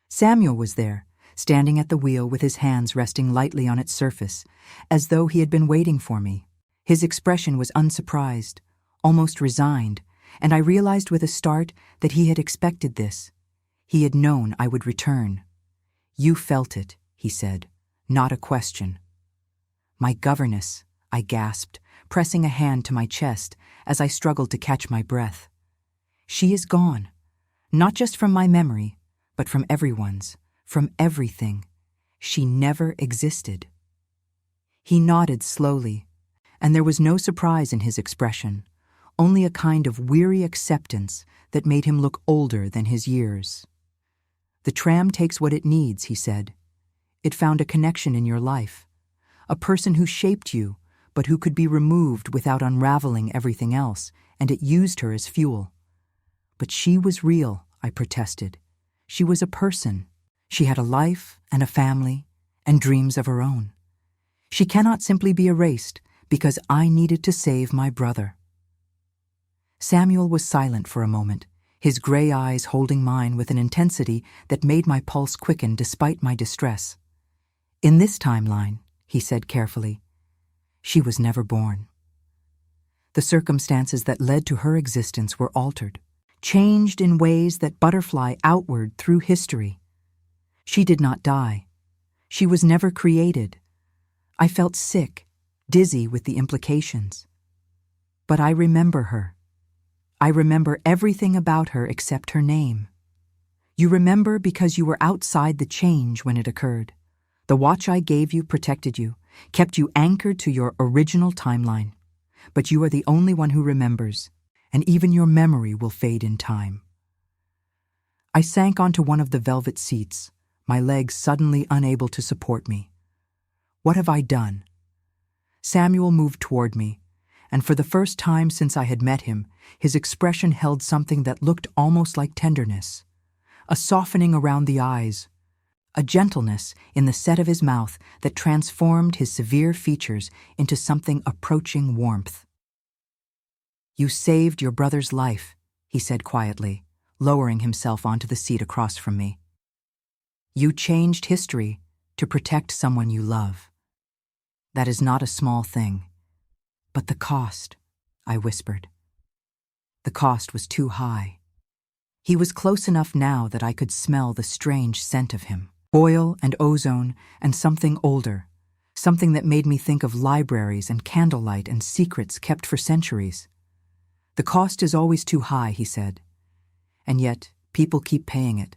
Samuel was there, standing at the wheel with his hands resting lightly on its surface, as though he had been waiting for me. His expression was unsurprised, almost resigned, and I realized with a start that he had expected this. He had known I would return. "You felt it," he said, "not a question." "My governess," I gasped, pressing a hand to my chest as I struggled to catch my breath. "She is gone, not just from my memory, but from everyone's, from everything. She never existed." He nodded slowly, and there was no surprise in his expression, only a kind of weary acceptance that made him look older than his years. "The tram takes what it needs," he said. "It found a connection in your life, a person who shaped you, but who could be removed without unraveling everything else, and it used her as fuel." "But she was real," I protested. "She was a person. She had a life and a family and dreams of her own. She cannot simply be erased because I needed to save my brother." Samuel was silent for a moment, his gray eyes holding mine with an intensity that made my pulse quicken despite my distress. "In this timeline," he said carefully, "she was never born. The circumstances that led to her existence were altered, changed in ways that butterfly outward through history. She did not die. She was never created. I felt sick, dizzy with the implications. But I remember her. I remember everything about her except her name. You remember because you were outside the change when it occurred. The watch I gave you protected you, kept you anchored to your original timeline. But you are the only one who remembers, and even your memory will fade in time." I sank onto one of the velvet seats, my legs suddenly unable to support me. What have I done? Samuel moved toward me, and for the first time since I had met him, his expression held something that looked almost like tenderness, a softening around the eyes, a gentleness in the set of his mouth that transformed his severe features into something approaching warmth. "You saved your brother's life," he said quietly, lowering himself onto the seat across from me. "You changed history to protect someone you love. That is not a small thing. But the cost," I whispered. The cost was too high. He was close enough now that I could smell the strange scent of him. Oil and ozone and something older, something that made me think of libraries and candlelight and secrets kept for centuries. "The cost is always too high," he said. "And yet people keep paying it.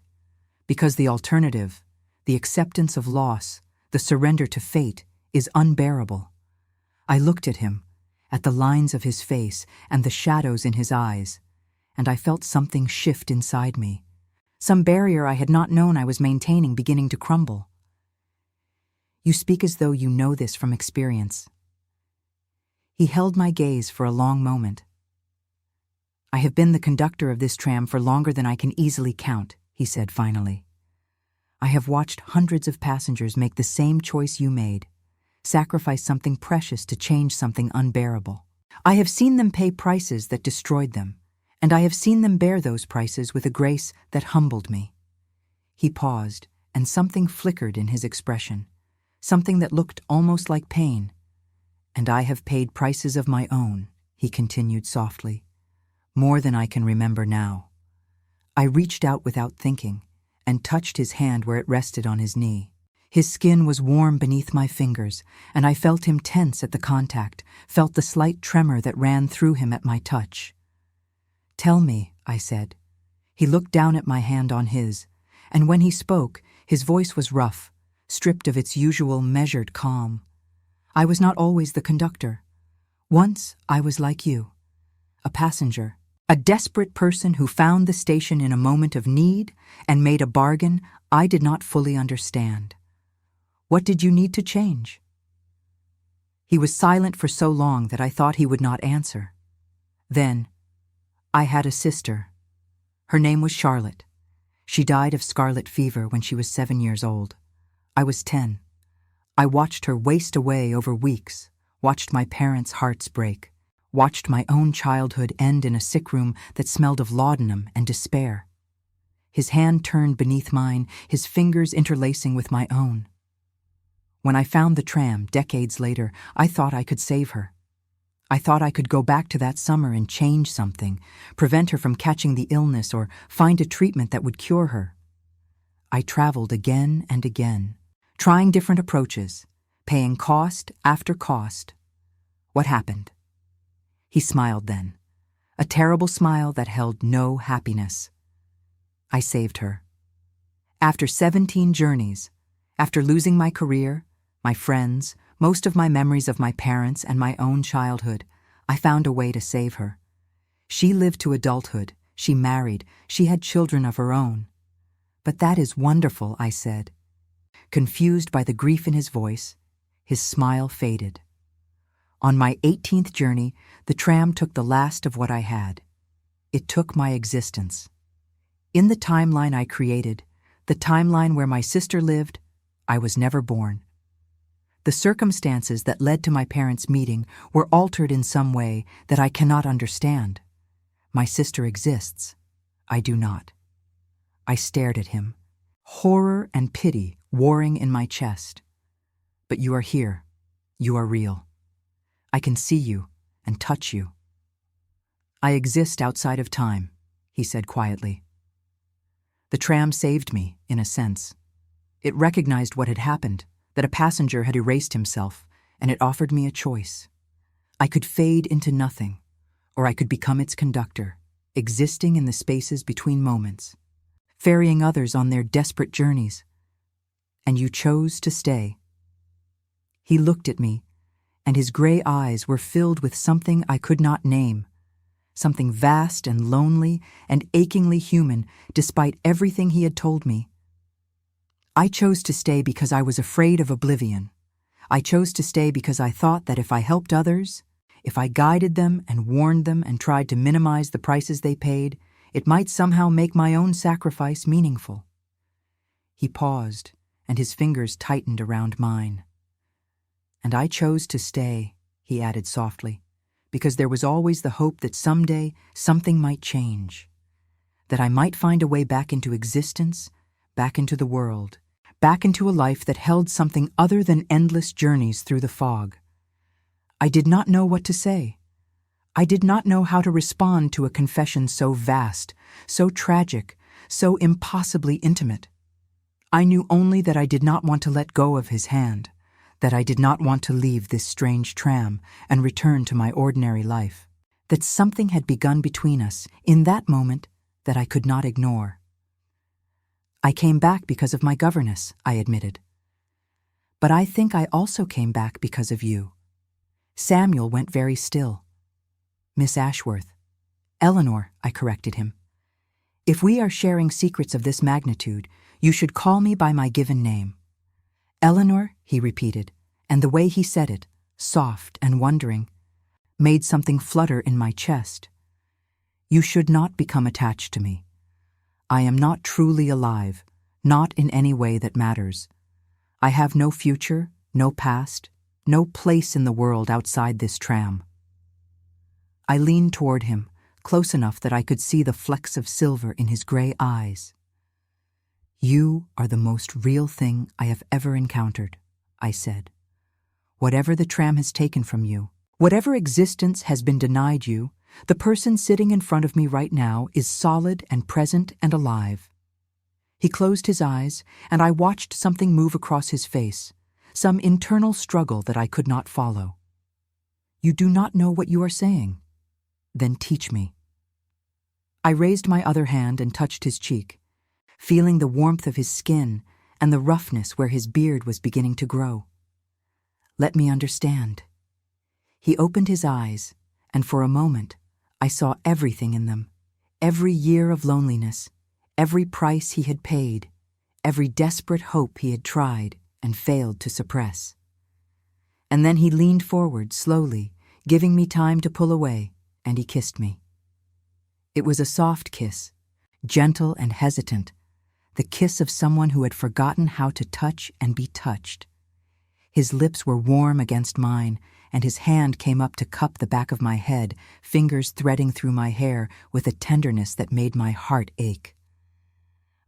Because the alternative, the acceptance of loss, the surrender to fate, is unbearable." I looked at him, at the lines of his face and the shadows in his eyes, and I felt something shift inside me, some barrier I had not known I was maintaining beginning to crumble. "You speak as though you know this from experience." He held my gaze for a long moment. "I have been the conductor of this tram for longer than I can easily count," he said finally. "I have watched hundreds of passengers make the same choice you made, sacrifice something precious to change something unbearable. I have seen them pay prices that destroyed them, and I have seen them bear those prices with a grace that humbled me." He paused, and something flickered in his expression, something that looked almost like pain. "And I have paid prices of my own," he continued softly, "more than I can remember now." I reached out without thinking and touched his hand where it rested on his knee. His skin was warm beneath my fingers, and I felt him tense at the contact, felt the slight tremor that ran through him at my touch. "Tell me," I said. He looked down at my hand on his, and when he spoke, his voice was rough, stripped of its usual measured calm. "I was not always the conductor. Once I was like you, a passenger, a desperate person who found the station in a moment of need and made a bargain I did not fully understand. What did you need to change?" He was silent for so long that I thought he would not answer. Then, "I had a sister. Her name was Charlotte. She died of scarlet fever when she was 7 years old. I was 10. I watched her waste away over weeks, watched my parents' hearts break, watched my own childhood end in a sick room that smelled of laudanum and despair." His hand turned beneath mine, his fingers interlacing with my own. "When I found the tram, decades later, I thought I could save her. I thought I could go back to that summer and change something, prevent her from catching the illness or find a treatment that would cure her. I traveled again and again, trying different approaches, paying cost after cost. What happened?" He smiled then, a terrible smile that held no happiness. "I saved her. After 17 journeys, after losing my career, my friends, most of my memories of my parents and my own childhood, I found a way to save her. She lived to adulthood, she married, she had children of her own." "But that is wonderful," I said. Confused by the grief in his voice, his smile faded. On my 18th journey, the tram took the last of what I had. It took my existence. In the timeline I created, the timeline where my sister lived, I was never born. The circumstances that led to my parents' meeting were altered in some way that I cannot understand. My sister exists. I do not. I stared at him, horror and pity warring in my chest. "But you are here. You are real. I can see you and touch you." "I exist outside of time," he said quietly. The tram saved me, in a sense. It recognized what had happened, that a passenger had erased himself, and it offered me a choice. I could fade into nothing, or I could become its conductor, existing in the spaces between moments, ferrying others on their desperate journeys. And you chose to stay. He looked at me, and his gray eyes were filled with something I could not name, something vast and lonely and achingly human despite everything he had told me. I chose to stay because I was afraid of oblivion. I chose to stay because I thought that if I helped others, if I guided them and warned them and tried to minimize the prices they paid, it might somehow make my own sacrifice meaningful. He paused, and his fingers tightened around mine. "And I chose to stay," he added softly, "because there was always the hope that someday something might change, that I might find a way back into existence, back into the world, back into a life that held something other than endless journeys through the fog." I did not know what to say. I did not know how to respond to a confession so vast, so tragic, so impossibly intimate. I knew only that I did not want to let go of his hand, that I did not want to leave this strange tram and return to my ordinary life, that something had begun between us in that moment that I could not ignore. "I came back because of my governess," I admitted. "But I think I also came back because of you." Samuel went very still. "Miss Ashworth." "Eleanor," I corrected him. "If we are sharing secrets of this magnitude, you should call me by my given name." "Eleanor," he repeated, and the way he said it, soft and wondering, made something flutter in my chest. "You should not become attached to me. I am not truly alive, not in any way that matters. I have no future, no past, no place in the world outside this tram. I leaned toward him, close enough that I could see the flecks of silver in his gray eyes. "You are the most real thing I have ever encountered," I said. "Whatever the tram has taken from you, whatever existence has been denied you, the person sitting in front of me right now is solid and present and alive." He closed his eyes, and I watched something move across his face, some internal struggle that I could not follow. "You do not know what you are saying? Then teach me." I raised my other hand and touched his cheek, feeling the warmth of his skin and the roughness where his beard was beginning to grow. "Let me understand." He opened his eyes, and for a moment I saw everything in them, every year of loneliness, every price he had paid, every desperate hope he had tried and failed to suppress. And then he leaned forward slowly, giving me time to pull away, and he kissed me. It was a soft kiss, gentle and hesitant, the kiss of someone who had forgotten how to touch and be touched. His lips were warm against mine, and his hand came up to cup the back of my head, fingers threading through my hair with a tenderness that made my heart ache.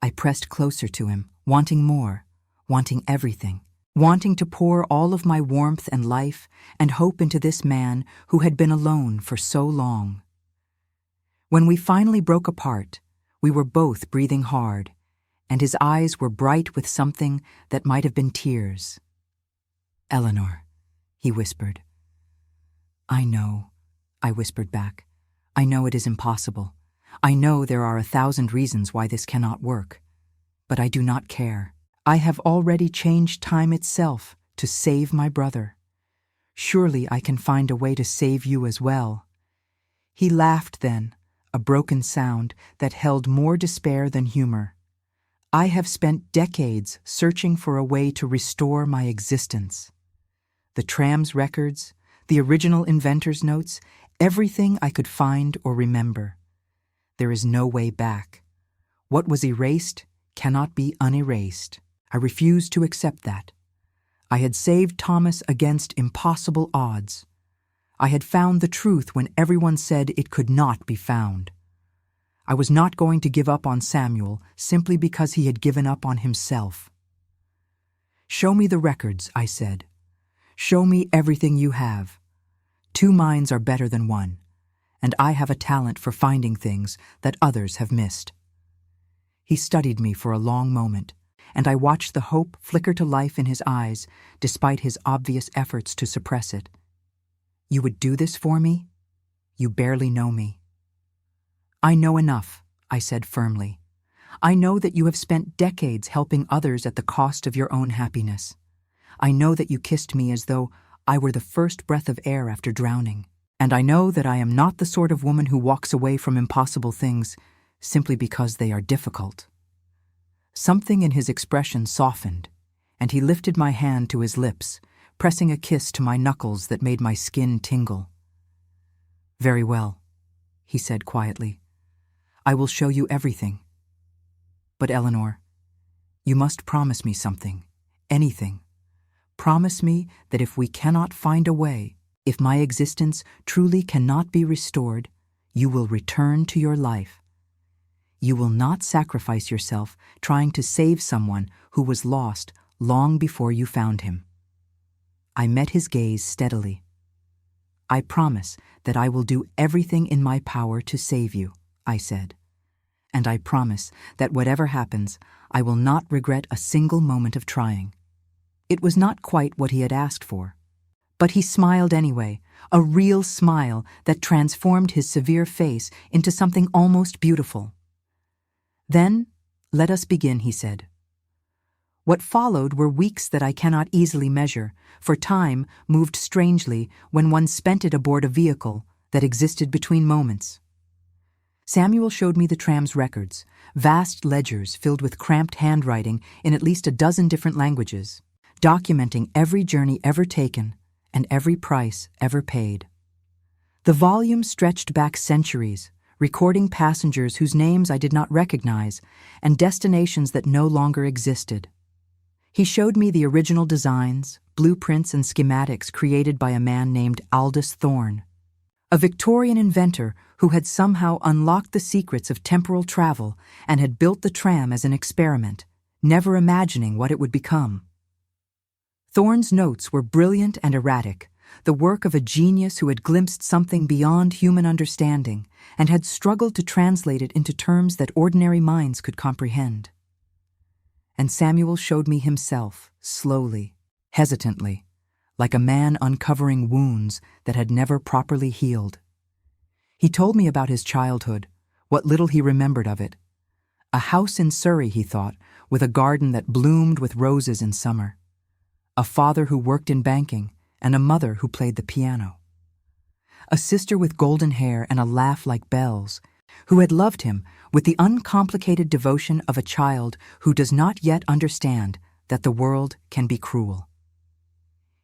I pressed closer to him, wanting more, wanting everything, wanting to pour all of my warmth and life and hope into this man who had been alone for so long. When we finally broke apart, we were both breathing hard, and his eyes were bright with something that might have been tears. "Eleanor," he whispered. "I know," I whispered back. "I know it is impossible. I know there are 1,000 reasons why this cannot work. But I do not care. I have already changed time itself to save my brother. Surely I can find a way to save you as well." He laughed then, a broken sound that held more despair than humor. "I have spent decades searching for a way to restore my existence. The tram's records, the original inventor's notes, everything I could find or remember. There is no way back. What was erased cannot be unerased. I refused to accept that. I had saved Thomas against impossible odds. I had found the truth when everyone said it could not be found. I was not going to give up on Samuel simply because he had given up on himself. "Show me the records," I said. "Show me everything you have. 2 minds are better than 1, and I have a talent for finding things that others have missed." He studied me for a long moment, and I watched the hope flicker to life in his eyes despite his obvious efforts to suppress it. "You would do this for me? You barely know me." "I know enough," I said firmly. "I know that you have spent decades helping others at the cost of your own happiness. I know that you kissed me as though I were the first breath of air after drowning. And I know that I am not the sort of woman who walks away from impossible things simply because they are difficult." Something in his expression softened, and he lifted my hand to his lips, pressing a kiss to my knuckles that made my skin tingle. "Very well," he said quietly. "I will show you everything. But Eleanor, you must promise me something, anything. Promise me that if we cannot find a way, if my existence truly cannot be restored, you will return to your life. You will not sacrifice yourself trying to save someone who was lost long before you found him." I met his gaze steadily. "I promise that I will do everything in my power to save you," I said. "And I promise that whatever happens, I will not regret a single moment of trying." It was not quite what he had asked for, but he smiled anyway, a real smile that transformed his severe face into something almost beautiful. "Then, let us begin," he said. What followed were weeks that I cannot easily measure, for time moved strangely when one spent it aboard a vehicle that existed between moments. Samuel showed me the tram's records, vast ledgers filled with cramped handwriting in at least a dozen different languages, documenting every journey ever taken and every price ever paid. The volume stretched back centuries, recording passengers whose names I did not recognize and destinations that no longer existed. He showed me the original designs, blueprints and schematics created by a man named Aldous Thorne, a Victorian inventor who had somehow unlocked the secrets of temporal travel and had built the tram as an experiment, never imagining what it would become. Thorne's notes were brilliant and erratic, the work of a genius who had glimpsed something beyond human understanding and had struggled to translate it into terms that ordinary minds could comprehend. And Samuel showed me himself, slowly, hesitantly, like a man uncovering wounds that had never properly healed. He told me about his childhood, what little he remembered of it. A house in Surrey, he thought, with a garden that bloomed with roses in summer. A father who worked in banking, and a mother who played the piano. A sister with golden hair and a laugh like bells, who had loved him with the uncomplicated devotion of a child who does not yet understand that the world can be cruel.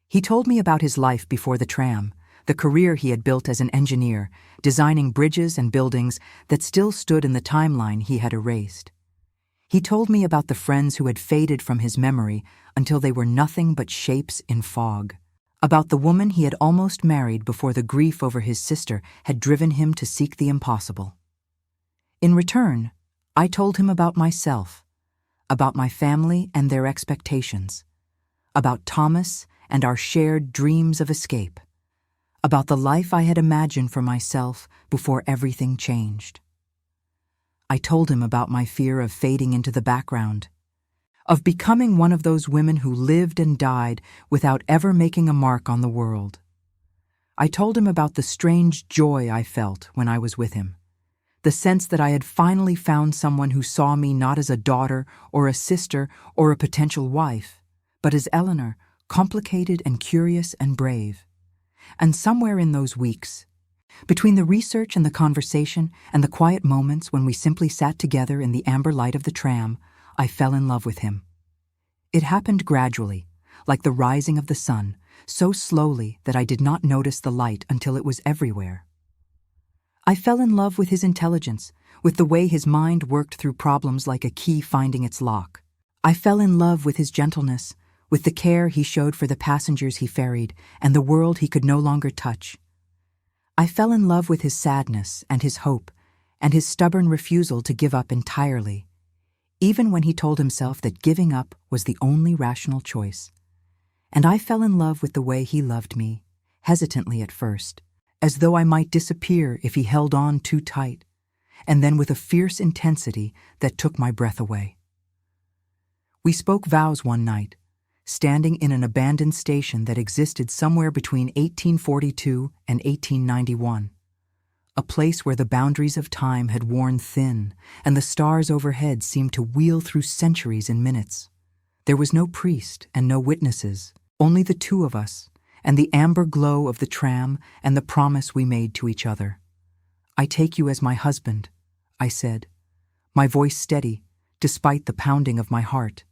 He told me about his life before the tram, the career he had built as an engineer, designing bridges and buildings that still stood in the timeline he had erased. He told me about the friends who had faded from his memory until they were nothing but shapes in fog, about the woman he had almost married before the grief over his sister had driven him to seek the impossible. In return, I told him about myself, about my family and their expectations, about Thomas and our shared dreams of escape, about the life I had imagined for myself before everything changed. I told him about my fear of fading into the background, of becoming one of those women who lived and died without ever making a mark on the world. I told him about the strange joy I felt when I was with him, the sense that I had finally found someone who saw me not as a daughter or a sister or a potential wife, but as Eleanor, complicated and curious and brave. And somewhere in those weeks, between the research and the conversation and the quiet moments when we simply sat together in the amber light of the tram, I fell in love with him. It happened gradually, like the rising of the sun, so slowly that I did not notice the light until it was everywhere. I fell in love with his intelligence, with the way his mind worked through problems like a key finding its lock. I fell in love with his gentleness, with the care he showed for the passengers he ferried and the world he could no longer touch. I fell in love with his sadness and his hope and his stubborn refusal to give up entirely, even when he told himself that giving up was the only rational choice. And I fell in love with the way he loved me, hesitantly at first, as though I might disappear if he held on too tight, and then with a fierce intensity that took my breath away. We spoke vows one night, standing in an abandoned station that existed somewhere between 1842 and 1891, a place where the boundaries of time had worn thin and the stars overhead seemed to wheel through centuries in minutes. There was no priest and no witnesses, only the two of us, and the amber glow of the tram and the promise we made to each other. "I take you as my husband," I said, my voice steady, despite the pounding of my heart,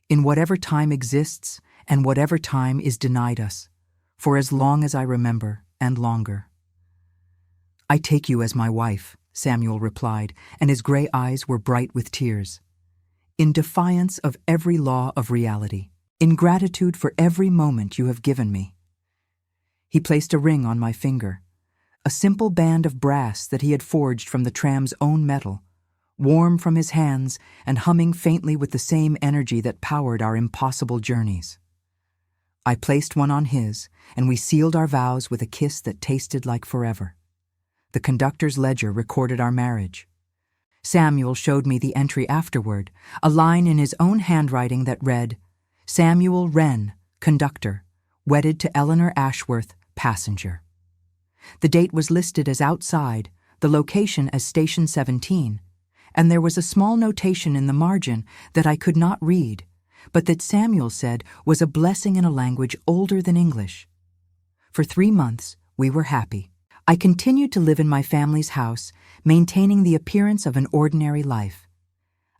"in whatever time exists and whatever time is denied us, for as long as I remember and longer." "I take you as my wife," Samuel replied, and his gray eyes were bright with tears. "In defiance of every law of reality, in gratitude for every moment you have given me." He placed a ring on my finger, a simple band of brass that he had forged from the tram's own metal, warm from his hands and humming faintly with the same energy that powered our impossible journeys. I placed one on his, and we sealed our vows with a kiss that tasted like forever. The conductor's ledger recorded our marriage. Samuel showed me the entry afterward, a line in his own handwriting that read, "Samuel Wren, conductor, wedded to Eleanor Ashworth, passenger." The date was listed as outside, the location as Station 17, and there was a small notation in the margin that I could not read, but that Samuel said was a blessing in a language older than English. For 3 months, we were happy. I continued to live in my family's house, maintaining the appearance of an ordinary life.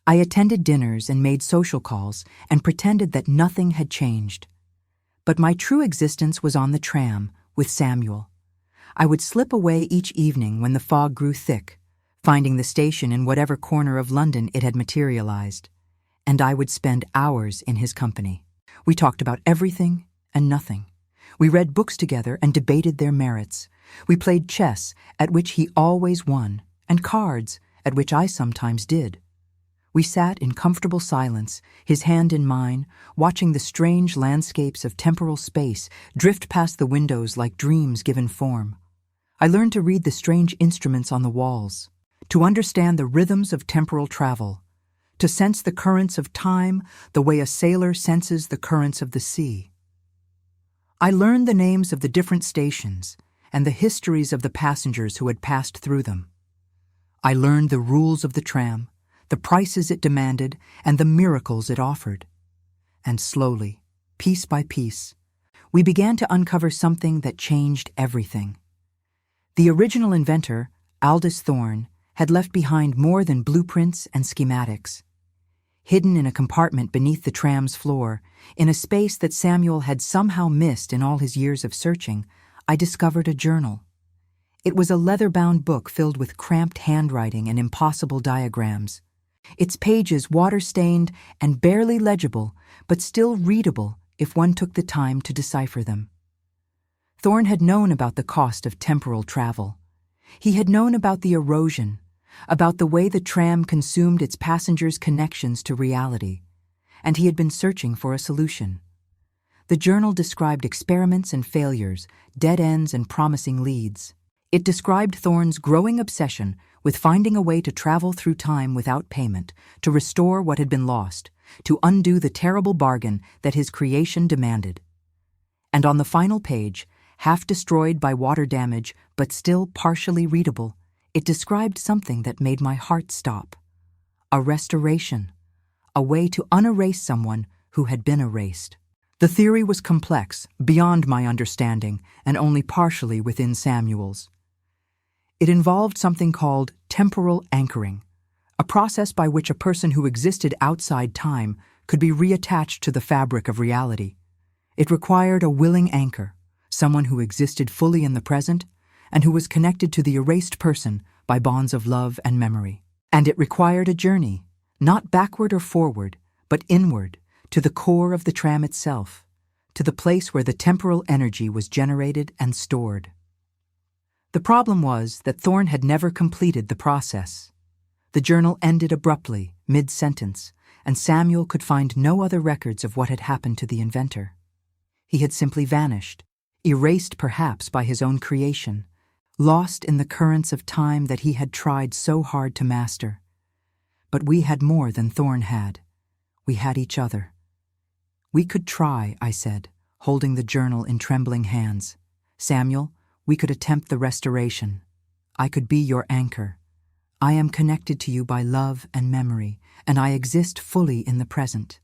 I attended dinners and made social calls and pretended that nothing had changed. But my true existence was on the tram, with Samuel. I would slip away each evening when the fog grew thick, finding the station in whatever corner of London it had materialized, and I would spend hours in his company. We talked about everything and nothing. We read books together and debated their merits. We played chess, at which he always won, and cards, at which I sometimes did. We sat in comfortable silence, his hand in mine, watching the strange landscapes of temporal space drift past the windows like dreams given form. I learned to read the strange instruments on the walls, to understand the rhythms of temporal travel, to sense the currents of time the way a sailor senses the currents of the sea. I learned the names of the different stations and the histories of the passengers who had passed through them. I learned the rules of the tram, the prices it demanded, and the miracles it offered. And slowly, piece by piece, we began to uncover something that changed everything. The original inventor, Aldous Thorne, had left behind more than blueprints and schematics. Hidden in a compartment beneath the tram's floor, in a space that Samuel had somehow missed in all his years of searching, I discovered a journal. It was a leather-bound book filled with cramped handwriting and impossible diagrams. Its pages water-stained and barely legible, but still readable if one took the time to decipher them. Thorne had known about the cost of temporal travel. He had known about the erosion, about the way the tram consumed its passengers' connections to reality, and he had been searching for a solution. The journal described experiments and failures, dead ends and promising leads. It described Thorne's growing obsession with finding a way to travel through time without payment, to restore what had been lost, to undo the terrible bargain that his creation demanded. And on the final page, half destroyed by water damage but still partially readable, it described something that made my heart stop. A restoration, a way to unerase someone who had been erased. The theory was complex, beyond my understanding, and only partially within Samuel's. It involved something called temporal anchoring, a process by which a person who existed outside time could be reattached to the fabric of reality. It required a willing anchor, someone who existed fully in the present and who was connected to the erased person by bonds of love and memory. And it required a journey, not backward or forward, but inward, to the core of the tram itself, to the place where the temporal energy was generated and stored. The problem was that Thorne had never completed the process. The journal ended abruptly, mid-sentence, and Samuel could find no other records of what had happened to the inventor. He had simply vanished, erased perhaps by his own creation, lost in the currents of time that he had tried so hard to master. But we had more than Thorne had. We had each other. We could try, I said, holding the journal in trembling hands. Samuel, we could attempt the restoration. I could be your anchor. I am connected to you by love and memory, and I exist fully in the present.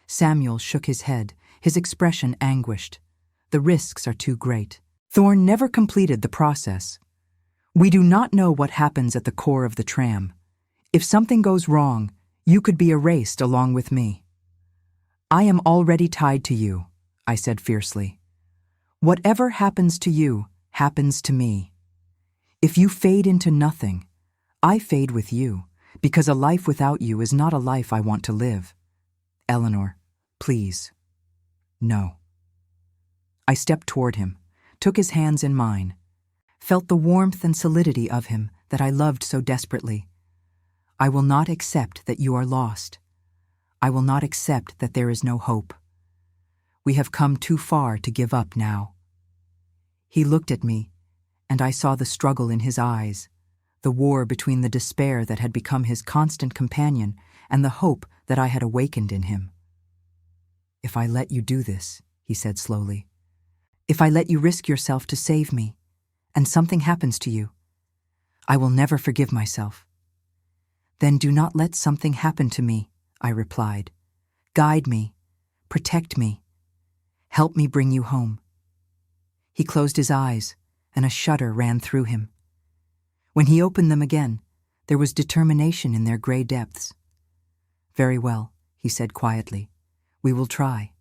Samuel shook his head, his expression anguished. The risks are too great. Thorne never completed the process. We do not know what happens at the core of the tram. If something goes wrong, you could be erased along with me. I am already tied to you, I said fiercely. Whatever happens to you happens to me. If you fade into nothing, I fade with you, because a life without you is not a life I want to live. Eleanor, please. No. I stepped toward him, took his hands in mine, felt the warmth and solidity of him that I loved so desperately. I will not accept that you are lost. I will not accept that there is no hope. We have come too far to give up now. He looked at me, and I saw the struggle in his eyes, the war between the despair that had become his constant companion and the hope that I had awakened in him. If I let you do this, he said slowly, if I let you risk yourself to save me, and something happens to you, I will never forgive myself. Then do not let something happen to me, I replied. Guide me, protect me, help me bring you home. He closed his eyes, and a shudder ran through him. When he opened them again, there was determination in their gray depths. Very well, he said quietly. We will try.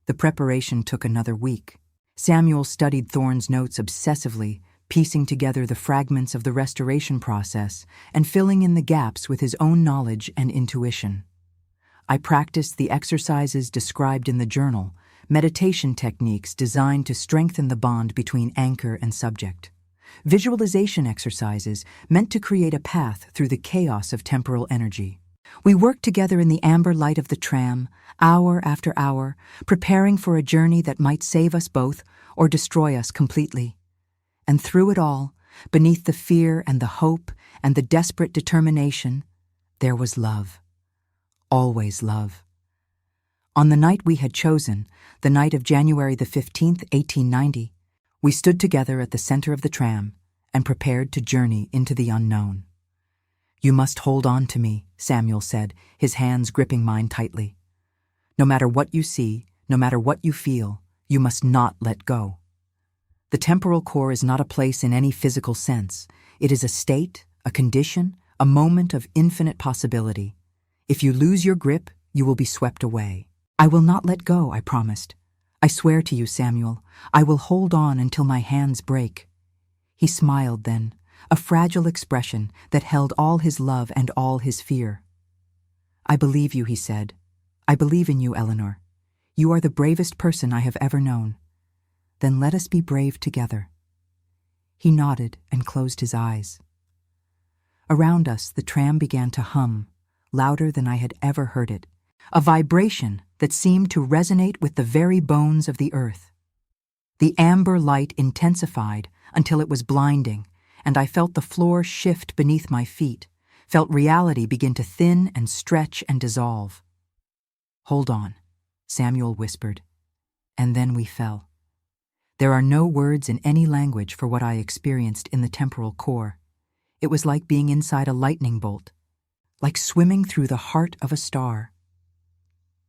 The preparation took another week. Samuel studied Thorne's notes obsessively, piecing together the fragments of the restoration process and filling in the gaps with his own knowledge and intuition. I practiced the exercises described in the journal, meditation techniques designed to strengthen the bond between anchor and subject. Visualization exercises meant to create a path through the chaos of temporal energy. We worked together in the amber light of the tram, hour after hour, preparing for a journey that might save us both or destroy us completely. And through it all, beneath the fear and the hope and the desperate determination, there was love. Always love. On the night we had chosen, the night of January the 15th, 1890, we stood together at the center of the tram and prepared to journey into the unknown. "You must hold on to me," Samuel said, his hands gripping mine tightly. "No matter what you see, no matter what you feel, you must not let go." The temporal core is not a place in any physical sense. It is a state, a condition, a moment of infinite possibility. If you lose your grip, you will be swept away. "I will not let go," I promised. "I swear to you, Samuel, I will hold on until my hands break." He smiled then, a fragile expression that held all his love and all his fear. "I believe you," he said. "I believe in you, Eleanor. You are the bravest person I have ever known. Then let us be brave together." He nodded and closed his eyes. Around us, the tram began to hum, louder than I had ever heard it, a vibration that seemed to resonate with the very bones of the earth. The amber light intensified until it was blinding, and I felt the floor shift beneath my feet, felt reality begin to thin and stretch and dissolve. "Hold on," Samuel whispered, and then we fell. There are no words in any language for what I experienced in the temporal core. It was like being inside a lightning bolt, like swimming through the heart of a star.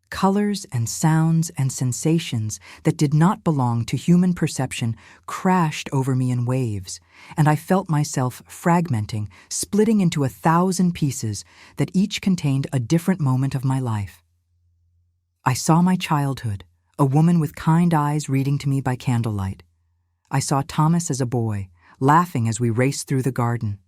Colors and sounds and sensations that did not belong to human perception crashed over me in waves, and I felt myself fragmenting, splitting into 1,000 pieces that each contained a different moment of my life. I saw my childhood, a woman with kind eyes reading to me by candlelight. I saw Thomas as a boy, laughing as we raced through the garden.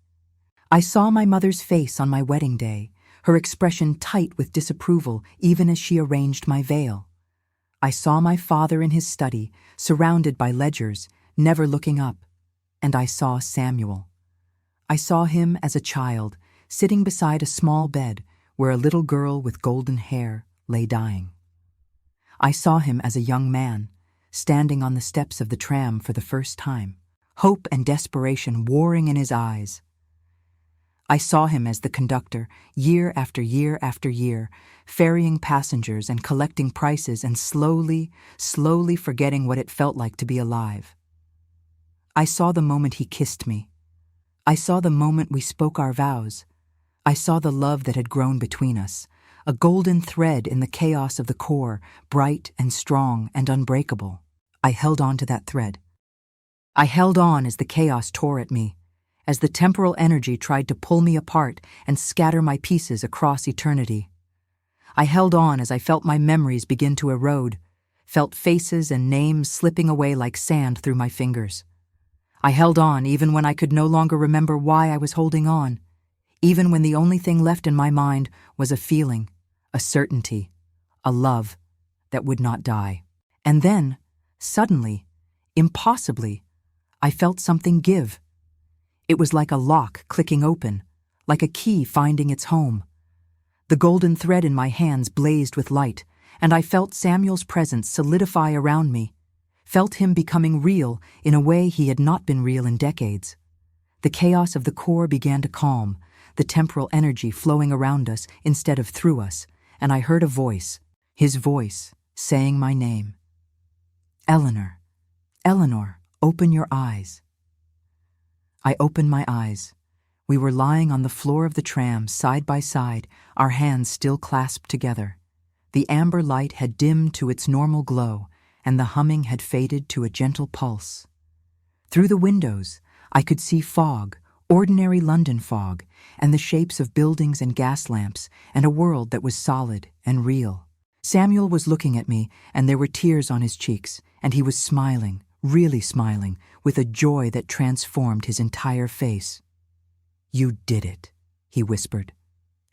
I saw my mother's face on my wedding day, her expression tight with disapproval even as she arranged my veil. I saw my father in his study, surrounded by ledgers, never looking up. And I saw Samuel. I saw him as a child, sitting beside a small bed where a little girl with golden hair lay dying. I saw him as a young man, standing on the steps of the tram for the first time, hope and desperation warring in his eyes. I saw him as the conductor, year after year after year, ferrying passengers and collecting prices and slowly forgetting what it felt like to be alive. I saw the moment he kissed me. I saw the moment we spoke our vows. I saw the love that had grown between us, a golden thread in the chaos of the core, bright and strong and unbreakable. I held on to that thread. I held on as the chaos tore at me, as the temporal energy tried to pull me apart and scatter my pieces across eternity. I held on as I felt my memories begin to erode, felt faces and names slipping away like sand through my fingers. I held on even when I could no longer remember why I was holding on, even when the only thing left in my mind was a feeling, a certainty, a love that would not die. And then, suddenly, impossibly, I felt something give. It was like a lock clicking open, like a key finding its home. The golden thread in my hands blazed with light, and I felt Samuel's presence solidify around me, felt him becoming real in a way he had not been real in decades. The chaos of the core began to calm, the temporal energy flowing around us instead of through us, and I heard a voice, his voice, saying my name. "Eleanor, Eleanor, open your eyes." I opened my eyes. We were lying on the floor of the tram, side by side, our hands still clasped together. The amber light had dimmed to its normal glow, and the humming had faded to a gentle pulse. Through the windows, I could see fog, ordinary London fog, and the shapes of buildings and gas lamps, and a world that was solid and real. Samuel was looking at me, and there were tears on his cheeks, and he was smiling, really smiling, with a joy that transformed his entire face. "You did it," he whispered.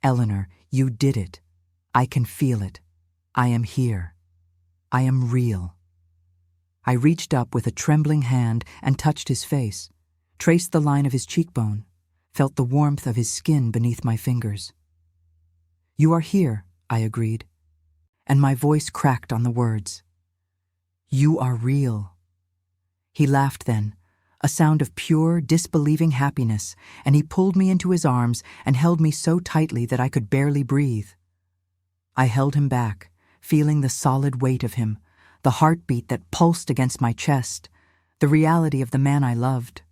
"Eleanor, you did it. I can feel it. I am here. I am real. I reached up with a trembling hand and touched his face, traced the line of his cheekbone, felt the warmth of his skin beneath my fingers. You are here, I agreed, and my voice cracked on the words. You are real. He laughed then, a sound of pure, disbelieving happiness, and he pulled me into his arms and held me so tightly that I could barely breathe. I held him back, feeling the solid weight of him, the heartbeat that pulsed against my chest, the reality of the man I loved.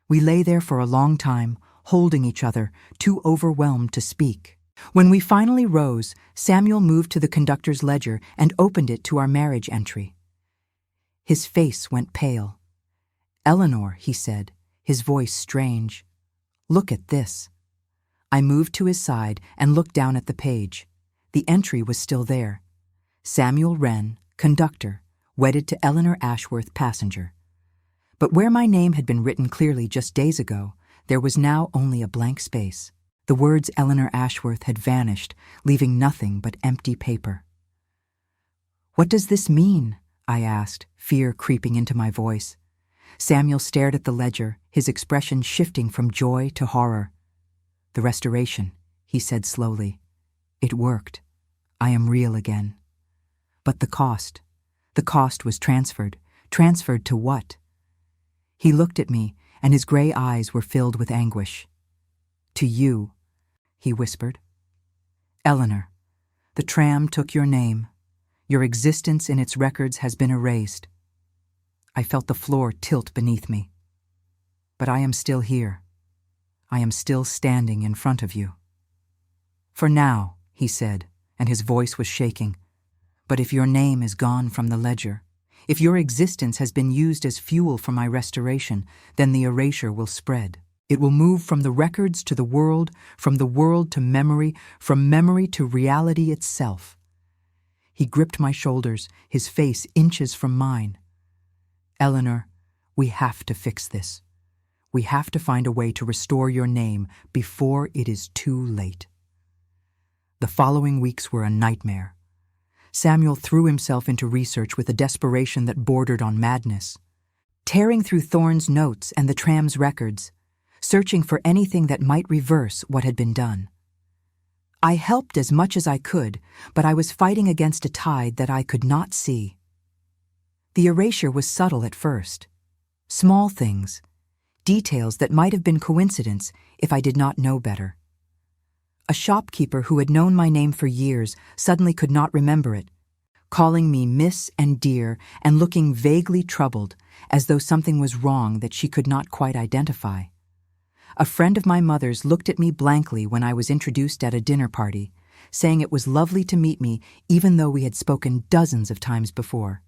We lay there for a long time, holding each other, too overwhelmed to speak. When we finally rose, Samuel moved to the conductor's ledger and opened it to our marriage entry. His face went pale. Eleanor, he said, his voice strange. Look at this. I moved to his side and looked down at the page. The entry was still there. Samuel Wren, conductor, wedded to Eleanor Ashworth, passenger. But where my name had been written clearly just days ago, there was now only a blank space. The words Eleanor Ashworth had vanished, leaving nothing but empty paper. What does this mean? I asked, fear creeping into my voice. Samuel stared at the ledger, his expression shifting from joy to horror. The restoration, he said slowly. It worked. I am real again. But the cost was transferred. Transferred to what? He looked at me, and his gray eyes were filled with anguish. To you, he whispered. Eleanor, the tram took your name. Your existence in its records has been erased. I felt the floor tilt beneath me. But I am still here. I am still standing in front of you. For now, he said, and his voice was shaking. But if your name is gone from the ledger, if your existence has been used as fuel for my restoration, then the erasure will spread. It will move from the records to the world, from the world to memory, from memory to reality itself. He gripped my shoulders, his face inches from mine. Eleanor, we have to fix this. We have to find a way to restore your name before it is too late. The following weeks were a nightmare. Samuel threw himself into research with a desperation that bordered on madness. Tearing through Thorne's notes and the tram's records, searching for anything that might reverse what had been done. I helped as much as I could, but I was fighting against a tide that I could not see. The erasure was subtle at first. Small things, details that might have been coincidence if I did not know better. A shopkeeper who had known my name for years suddenly could not remember it, calling me Miss and Dear and looking vaguely troubled, as though something was wrong that she could not quite identify. A friend of my mother's looked at me blankly when I was introduced at a dinner party, saying it was lovely to meet me even though we had spoken dozens of times before.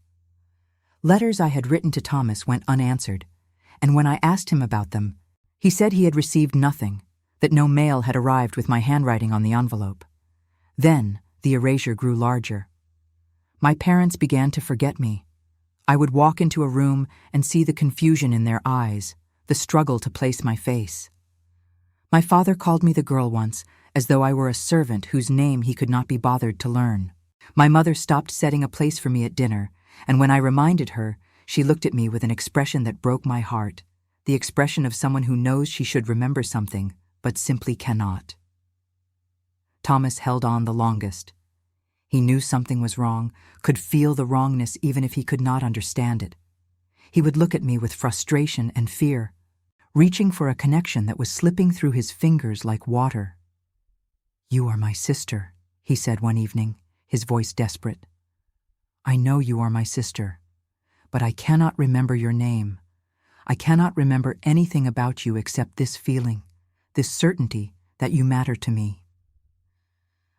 Letters I had written to Thomas went unanswered, and when I asked him about them, he said he had received nothing, that no mail had arrived with my handwriting on the envelope. Then the erasure grew larger. My parents began to forget me. I would walk into a room and see the confusion in their eyes, the struggle to place my face. My father called me the girl once, as though I were a servant whose name he could not be bothered to learn. My mother stopped setting a place for me at dinner, and when I reminded her, she looked at me with an expression that broke my heart, the expression of someone who knows she should remember something, but simply cannot. Thomas held on the longest. He knew something was wrong, could feel the wrongness even if he could not understand it. He would look at me with frustration and fear, reaching for a connection that was slipping through his fingers like water. You are my sister, he said one evening, his voice desperate. I know you are my sister, but I cannot remember your name. I cannot remember anything about you except this feeling, this certainty that you matter to me.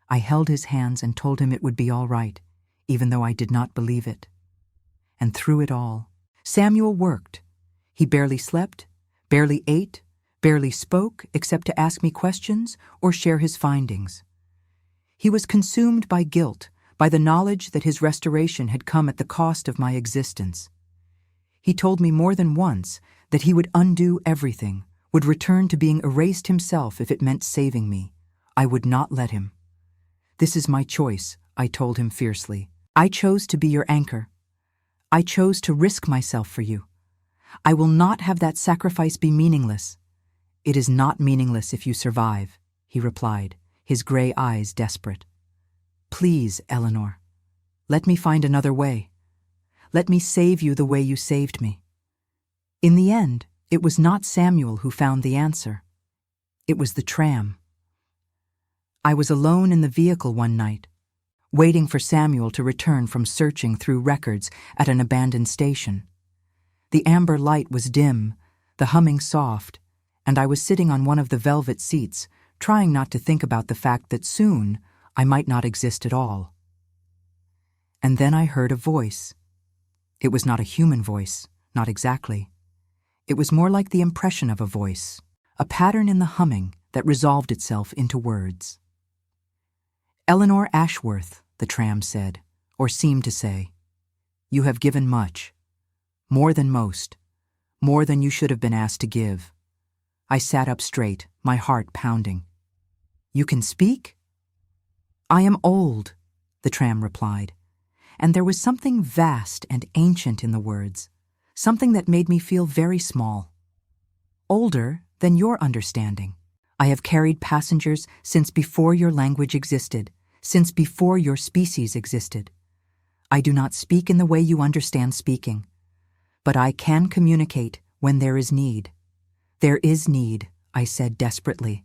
I held his hands and told him it would be all right, even though I did not believe it. And through it all, Samuel worked. He barely slept, barely ate, barely spoke except to ask me questions or share his findings. He was consumed by guilt, by the knowledge that his restoration had come at the cost of my existence. He told me more than once that he would undo everything, would return to being erased himself if it meant saving me. I would not let him. This is my choice, I told him fiercely. I chose to be your anchor. I chose to risk myself for you. I will not have that sacrifice be meaningless. It is not meaningless if you survive, he replied, his gray eyes desperate. Please, Eleanor, let me find another way. Let me save you the way you saved me. In the end, it was not Samuel who found the answer. It was the tram. I was alone in the vehicle one night, waiting for Samuel to return from searching through records at an abandoned station. The amber light was dim, the humming soft, and I was sitting on one of the velvet seats, trying not to think about the fact that soon I might not exist at all. And then I heard a voice. It was not a human voice, not exactly. It was more like the impression of a voice, a pattern in the humming that resolved itself into words. Eleanor Ashworth, the tram said, or seemed to say, you have given much, more than most, more than you should have been asked to give. I sat up straight, my heart pounding. You can speak? I am old, the tram replied, and there was something vast and ancient in the words, something that made me feel very small. Older than your understanding. I have carried passengers since before your language existed, since before your species existed. I do not speak in the way you understand speaking, but I can communicate when there is need. There is need, I said desperately.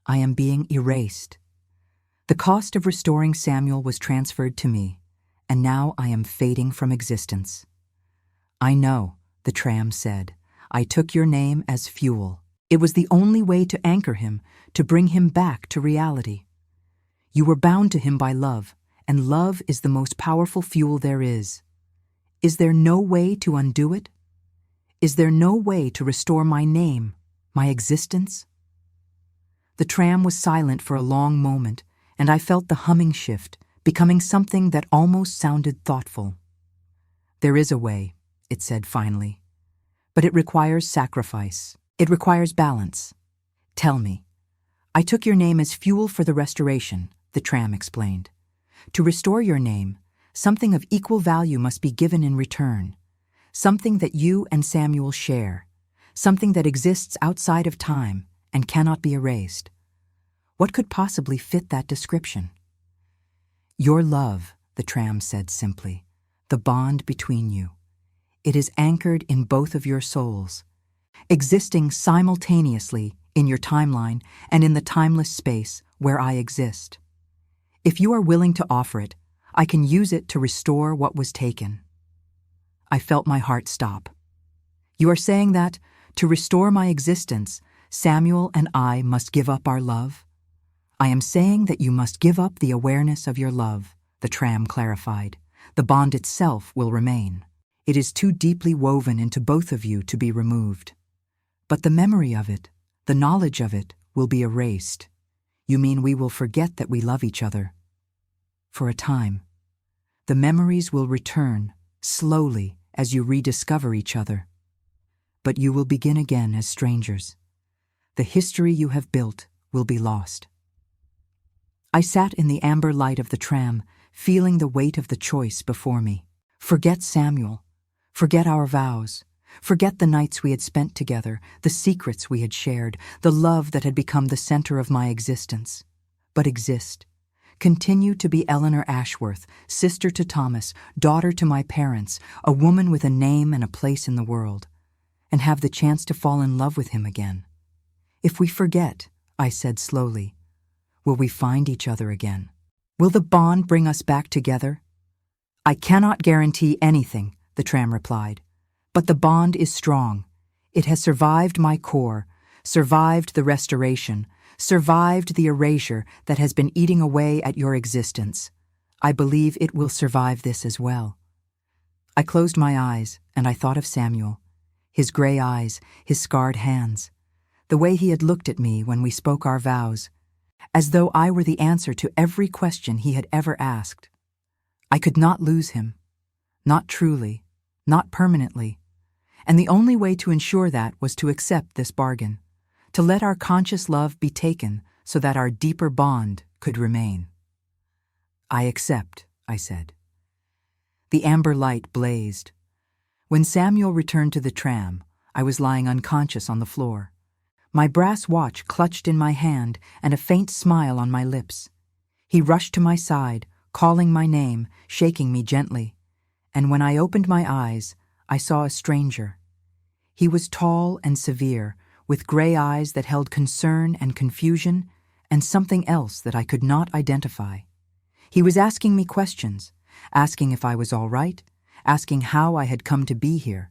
I am being erased. The cost of restoring Samuel was transferred to me, and now I am fading from existence. I know, the tram said. I took your name as fuel. It was the only way to anchor him, to bring him back to reality. You were bound to him by love, and love is the most powerful fuel there is. Is there no way to undo it? Is there no way to restore my name, my existence? The tram was silent for a long moment, and I felt the humming shift, becoming something that almost sounded thoughtful. There is a way, it said finally, but it requires sacrifice. It requires balance. Tell me. I took your name as fuel for the restoration, the tram explained. To restore your name, something of equal value must be given in return, something that you and Samuel share, something that exists outside of time and cannot be erased. What could possibly fit that description? Your love, the tram said simply, the bond between you. It is anchored in both of your souls, existing simultaneously in your timeline and in the timeless space where I exist. If you are willing to offer it, I can use it to restore what was taken. I felt my heart stop. You are saying that, to restore my existence, Samuel and I must give up our love? I am saying that you must give up the awareness of your love, the tram clarified. The bond itself will remain. It is too deeply woven into both of you to be removed. But the memory of it, the knowledge of it, will be erased. You mean we will forget that we love each other? For a time. The memories will return, slowly, as you rediscover each other. But you will begin again as strangers. The history you have built will be lost. I sat in the amber light of the tram, feeling the weight of the choice before me. Forget Samuel. Forget our vows. Forget the nights we had spent together, the secrets we had shared, the love that had become the center of my existence. But exist. Continue to be Eleanor Ashworth, sister to Thomas, daughter to my parents, a woman with a name and a place in the world, and have the chance to fall in love with him again. If we forget, I said slowly, will we find each other again? Will the bond bring us back together? I cannot guarantee anything, the tram replied. But the bond is strong. It has survived my core, survived the restoration, survived the erasure that has been eating away at your existence. I believe it will survive this as well. I closed my eyes, and I thought of Samuel, his gray eyes, his scarred hands, the way he had looked at me when we spoke our vows, as though I were the answer to every question he had ever asked. I could not lose him, not truly, not permanently, and the only way to ensure that was to accept this bargain, to let our conscious love be taken so that our deeper bond could remain. "I accept," I said. The amber light blazed. When Samuel returned to the tram, I was lying unconscious on the floor. My brass watch clutched in my hand and a faint smile on my lips. He rushed to my side, calling my name, shaking me gently. And when I opened my eyes, I saw a stranger. He was tall and severe, with gray eyes that held concern and confusion, and something else that I could not identify. He was asking me questions, asking if I was all right, asking how I had come to be here.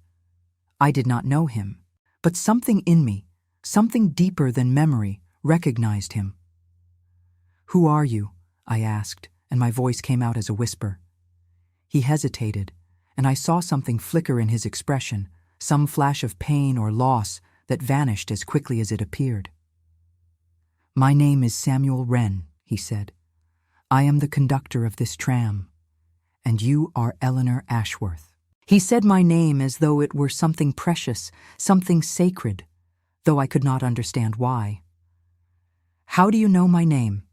I did not know him, but something in me, something deeper than memory, recognized him. "Who are you?" I asked, and my voice came out as a whisper. He hesitated, and I saw something flicker in his expression, some flash of pain or loss that vanished as quickly as it appeared. "My name is Samuel Wren," he said. "I am the conductor of this tram, and you are Eleanor Ashworth." He said my name as though it were something precious, something sacred, though I could not understand why. "How do you know my name?"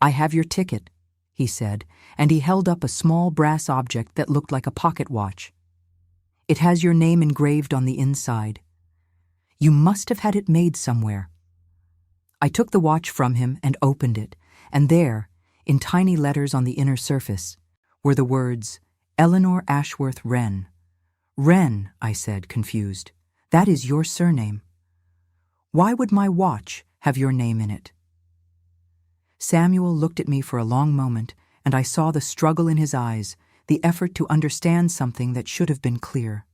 "I have your ticket," he said, and he held up a small brass object that looked like a pocket watch. "It has your name engraved on the inside. You must have had it made somewhere." I took the watch from him and opened it, and there, in tiny letters on the inner surface, were the words, "Eleanor Ashworth Wren." "Wren," I said, confused. "That is your surname. Why would my watch have your name in it?" Samuel looked at me for a long moment, and I saw the struggle in his eyes, the effort to understand something that should have been clear.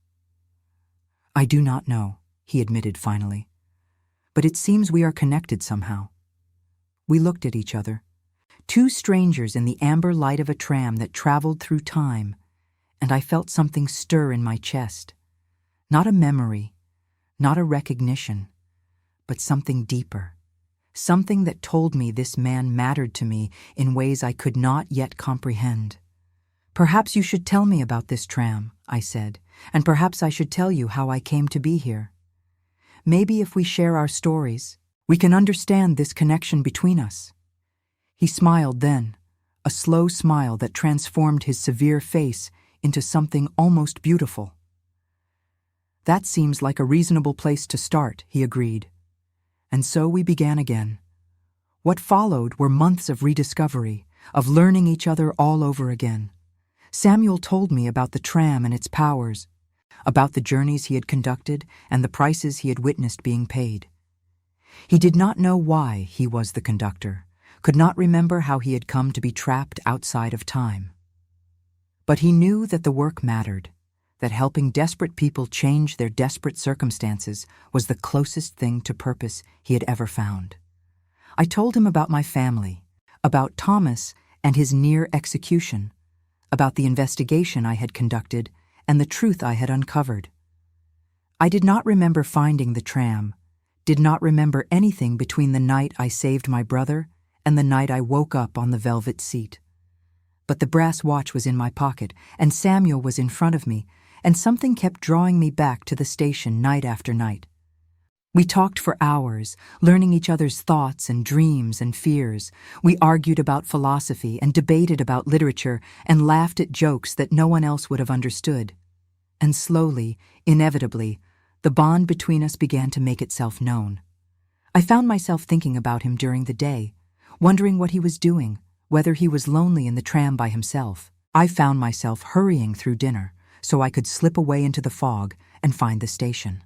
"I do not know," he admitted finally. "But it seems we are connected somehow." We looked at each other, two strangers in the amber light of a tram that traveled through time, and I felt something stir in my chest. Not a memory, not a recognition, but something deeper. Something that told me this man mattered to me in ways I could not yet comprehend. "Perhaps you should tell me about this tram," I said, "and perhaps I should tell you how I came to be here. Maybe if we share our stories, we can understand this connection between us." He smiled then, a slow smile that transformed his severe face into something almost beautiful. "That seems like a reasonable place to start," he agreed. And so we began again. What followed were months of rediscovery, of learning each other all over again. Samuel told me about the tram and its powers, about the journeys he had conducted and the prices he had witnessed being paid. He did not know why he was the conductor, could not remember how he had come to be trapped outside of time. But he knew that the work mattered, that helping desperate people change their desperate circumstances was the closest thing to purpose he had ever found. I told him about my family, about Thomas and his near execution, about the investigation I had conducted and the truth I had uncovered. I did not remember finding the tram, did not remember anything between the night I saved my brother and the night I woke up on the velvet seat. But the brass watch was in my pocket, and Samuel was in front of me, and something kept drawing me back to the station night after night. We talked for hours, learning each other's thoughts and dreams and fears. We argued about philosophy and debated about literature and laughed at jokes that no one else would have understood. And slowly, inevitably, the bond between us began to make itself known. I found myself thinking about him during the day, wondering what he was doing, whether he was lonely in the tram by himself. I found myself hurrying through dinner so I could slip away into the fog and find the station.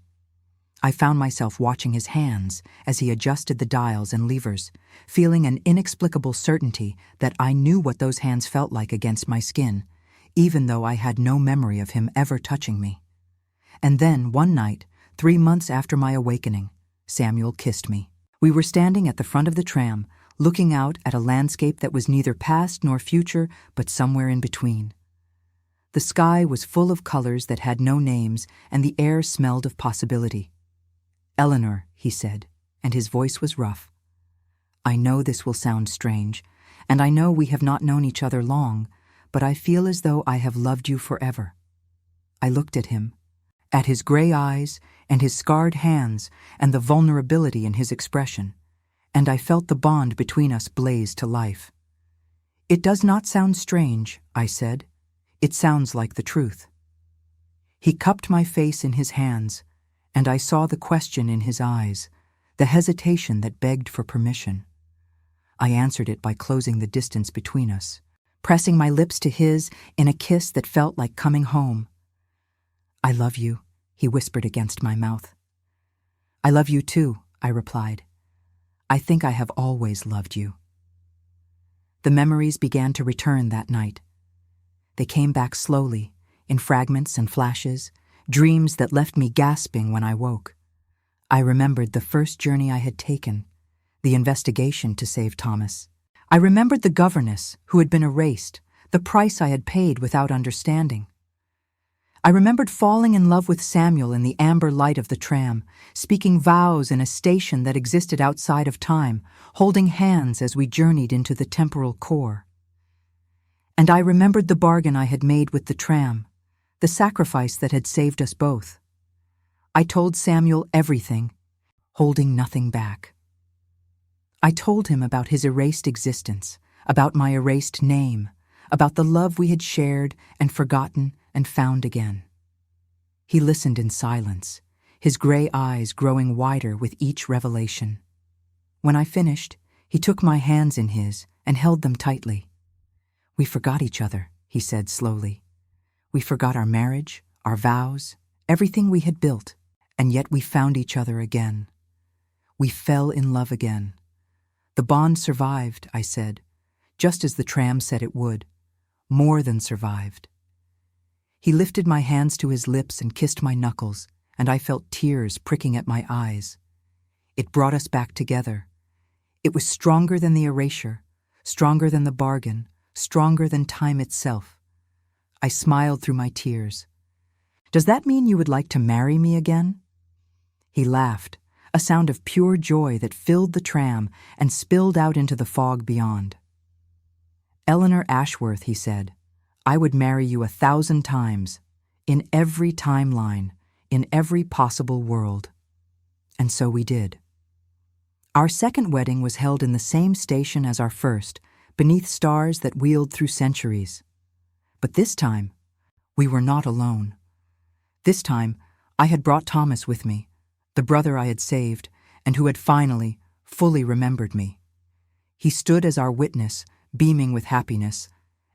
I found myself watching his hands as he adjusted the dials and levers, feeling an inexplicable certainty that I knew what those hands felt like against my skin, even though I had no memory of him ever touching me. And then, one night, 3 months after my awakening, Samuel kissed me. We were standing at the front of the tram, looking out at a landscape that was neither past nor future, but somewhere in between. The sky was full of colors that had no names, and the air smelled of possibility. "Eleanor," he said, and his voice was rough. "I know this will sound strange, and I know we have not known each other long, but I feel as though I have loved you forever." I looked at him, at his gray eyes and his scarred hands and the vulnerability in his expression, and I felt the bond between us blaze to life. "It does not sound strange," I said. "It sounds like the truth." He cupped my face in his hands, and I saw the question in his eyes, the hesitation that begged for permission. I answered it by closing the distance between us, pressing my lips to his in a kiss that felt like coming home. "I love you," he whispered against my mouth. "I love you too," I replied. "I think I have always loved you." The memories began to return that night. They came back slowly, in fragments and flashes, dreams that left me gasping when I woke. I remembered the first journey I had taken, the investigation to save Thomas. I remembered the governess who had been erased, the price I had paid without understanding. I remembered falling in love with Samuel in the amber light of the tram, speaking vows in a station that existed outside of time, holding hands as we journeyed into the temporal core. And I remembered the bargain I had made with the tram, the sacrifice that had saved us both. I told Samuel everything, holding nothing back. I told him about his erased existence, about my erased name, about the love we had shared and forgotten and found again. He listened in silence, his gray eyes growing wider with each revelation. When I finished, he took my hands in his and held them tightly. "We forgot each other," he said slowly. "We forgot our marriage, our vows, everything we had built, and yet we found each other again. We fell in love again. The bond survived," I said, just as the tram said it would. More than survived. He lifted my hands to his lips and kissed my knuckles, and I felt tears pricking at my eyes. It brought us back together. It was stronger than the erasure, stronger than the bargain, stronger than time itself. I smiled through my tears. "Does that mean you would like to marry me again?" He laughed, a sound of pure joy that filled the tram and spilled out into the fog beyond. "Eleanor Ashworth," he said, "I would marry you 1,000 times, in every timeline, in every possible world." And so we did. Our second wedding was held in the same station as our first, beneath stars that wheeled through centuries. But this time, we were not alone. This time, I had brought Thomas with me, the brother I had saved, and who had finally, fully remembered me. He stood as our witness, beaming with happiness,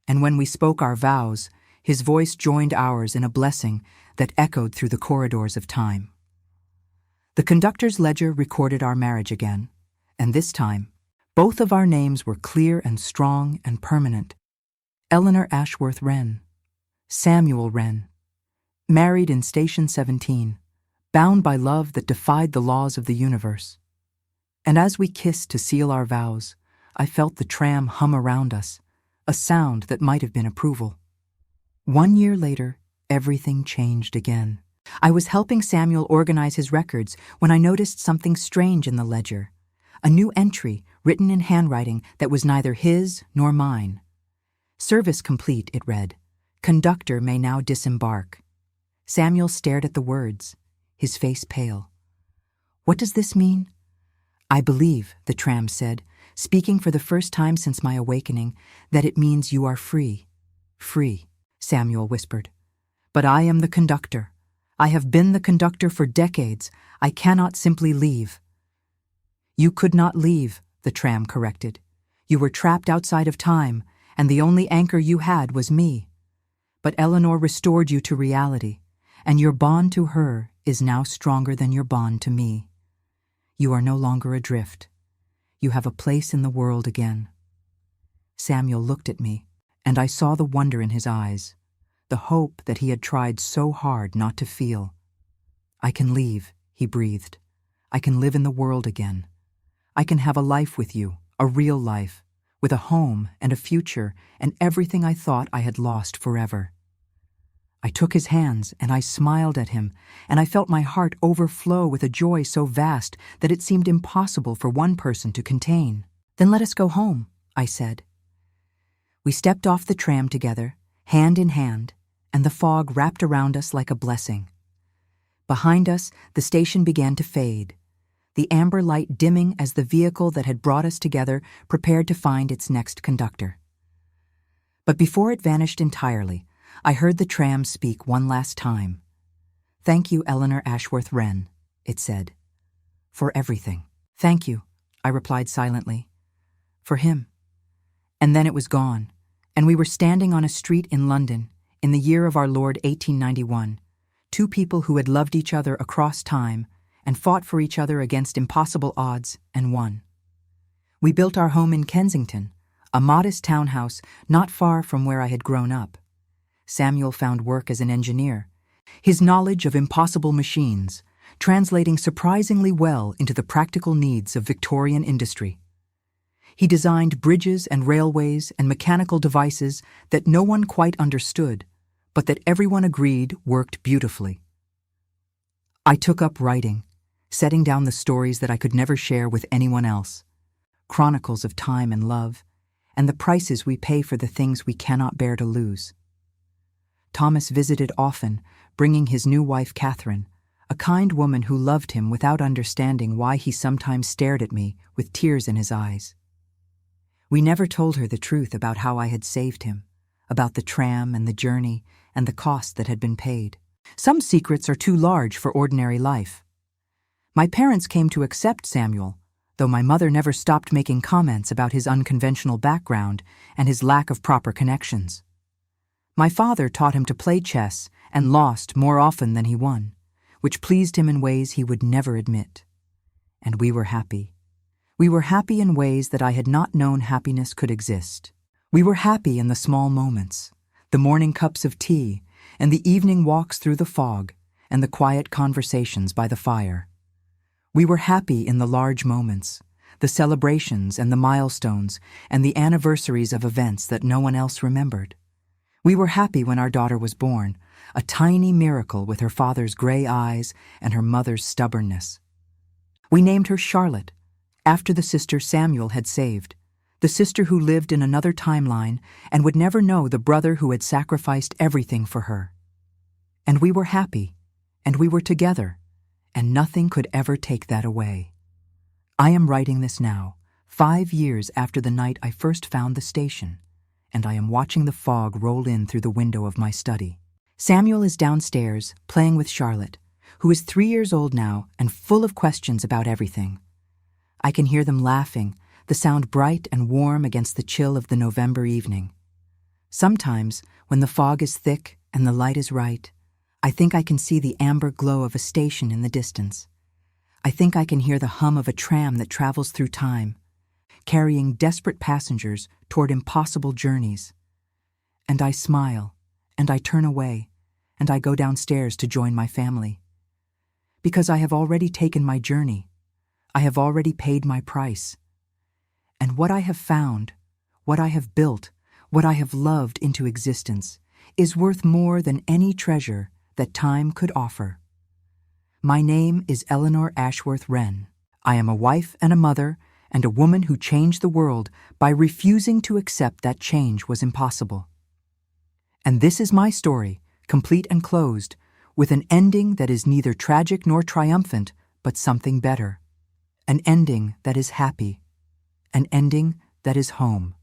and when we spoke our vows, his voice joined ours in a blessing that echoed through the corridors of time. The conductor's ledger recorded our marriage again, and this time, both of our names were clear and strong and permanent. Eleanor Ashworth Wren, Samuel Wren, married in Station 17, bound by love that defied the laws of the universe. And as we kissed to seal our vows, I felt the tram hum around us, a sound that might have been approval. 1 year later, everything changed again. I was helping Samuel organize his records when I noticed something strange in the ledger, a new entry written in handwriting that was neither his nor mine. "Service complete," it read. "Conductor may now disembark." Samuel stared at the words, his face pale. "What does this mean?" "I believe," the tram said, speaking for the first time since my awakening, "that it means you are free." "Free," Samuel whispered. "But I am the conductor. I have been the conductor for decades. I cannot simply leave." "You could not leave," the tram corrected. "You were trapped outside of time, and the only anchor you had was me. But Eleanor restored you to reality, and your bond to her is now stronger than your bond to me. You are no longer adrift. You have a place in the world again." Samuel looked at me, and I saw the wonder in his eyes, the hope that he had tried so hard not to feel. "I can leave," he breathed. "I can live in the world again. I can have a life with you, a real life, with a home and a future and everything I thought I had lost forever." I took his hands and I smiled at him, and I felt my heart overflow with a joy so vast that it seemed impossible for one person to contain. "Then let us go home," I said. We stepped off the tram together, hand in hand, and the fog wrapped around us like a blessing. Behind us, the station began to fade, the amber light dimming as the vehicle that had brought us together prepared to find its next conductor. But before it vanished entirely, I heard the tram speak one last time. "Thank you, Eleanor Ashworth Wren," it said. "For everything." "Thank you," I replied silently. "For him." And then it was gone, and we were standing on a street in London, in the year of our Lord 1891, two people who had loved each other across time and fought for each other against impossible odds and won. We built our home in Kensington, a modest townhouse not far from where I had grown up. Samuel found work as an engineer, his knowledge of impossible machines translating surprisingly well into the practical needs of Victorian industry. He designed bridges and railways and mechanical devices that no one quite understood, but that everyone agreed worked beautifully. I took up writing, setting down the stories that I could never share with anyone else, chronicles of time and love, and the prices we pay for the things we cannot bear to lose. Thomas visited often, bringing his new wife Catherine, a kind woman who loved him without understanding why he sometimes stared at me with tears in his eyes. We never told her the truth about how I had saved him, about the tram and the journey and the cost that had been paid. Some secrets are too large for ordinary life. My parents came to accept Samuel, though my mother never stopped making comments about his unconventional background and his lack of proper connections. My father taught him to play chess and lost more often than he won, which pleased him in ways he would never admit. And we were happy. We were happy in ways that I had not known happiness could exist. We were happy in the small moments, the morning cups of tea, and the evening walks through the fog, and the quiet conversations by the fire. We were happy in the large moments, the celebrations and the milestones and the anniversaries of events that no one else remembered. We were happy when our daughter was born, a tiny miracle with her father's gray eyes and her mother's stubbornness. We named her Charlotte, after the sister Samuel had saved, the sister who lived in another timeline and would never know the brother who had sacrificed everything for her. And we were happy, and we were together, and nothing could ever take that away. I am writing this now, 5 years after the night I first found the station, and I am watching the fog roll in through the window of my study. Samuel is downstairs, playing with Charlotte, who is 3 years old now and full of questions about everything. I can hear them laughing, the sound bright and warm against the chill of the November evening. Sometimes, when the fog is thick and the light is right, I think I can see the amber glow of a station in the distance. I think I can hear the hum of a tram that travels through time, carrying desperate passengers toward impossible journeys. And I smile, and I turn away, and I go downstairs to join my family. Because I have already taken my journey. I have already paid my price. And what I have found, what I have built, what I have loved into existence, is worth more than any treasure that time could offer. My name is Eleanor Ashworth Wren. I am a wife and a mother and a woman who changed the world by refusing to accept that change was impossible. And this is my story, complete and closed, with an ending that is neither tragic nor triumphant, but something better. An ending that is happy. An ending that is home.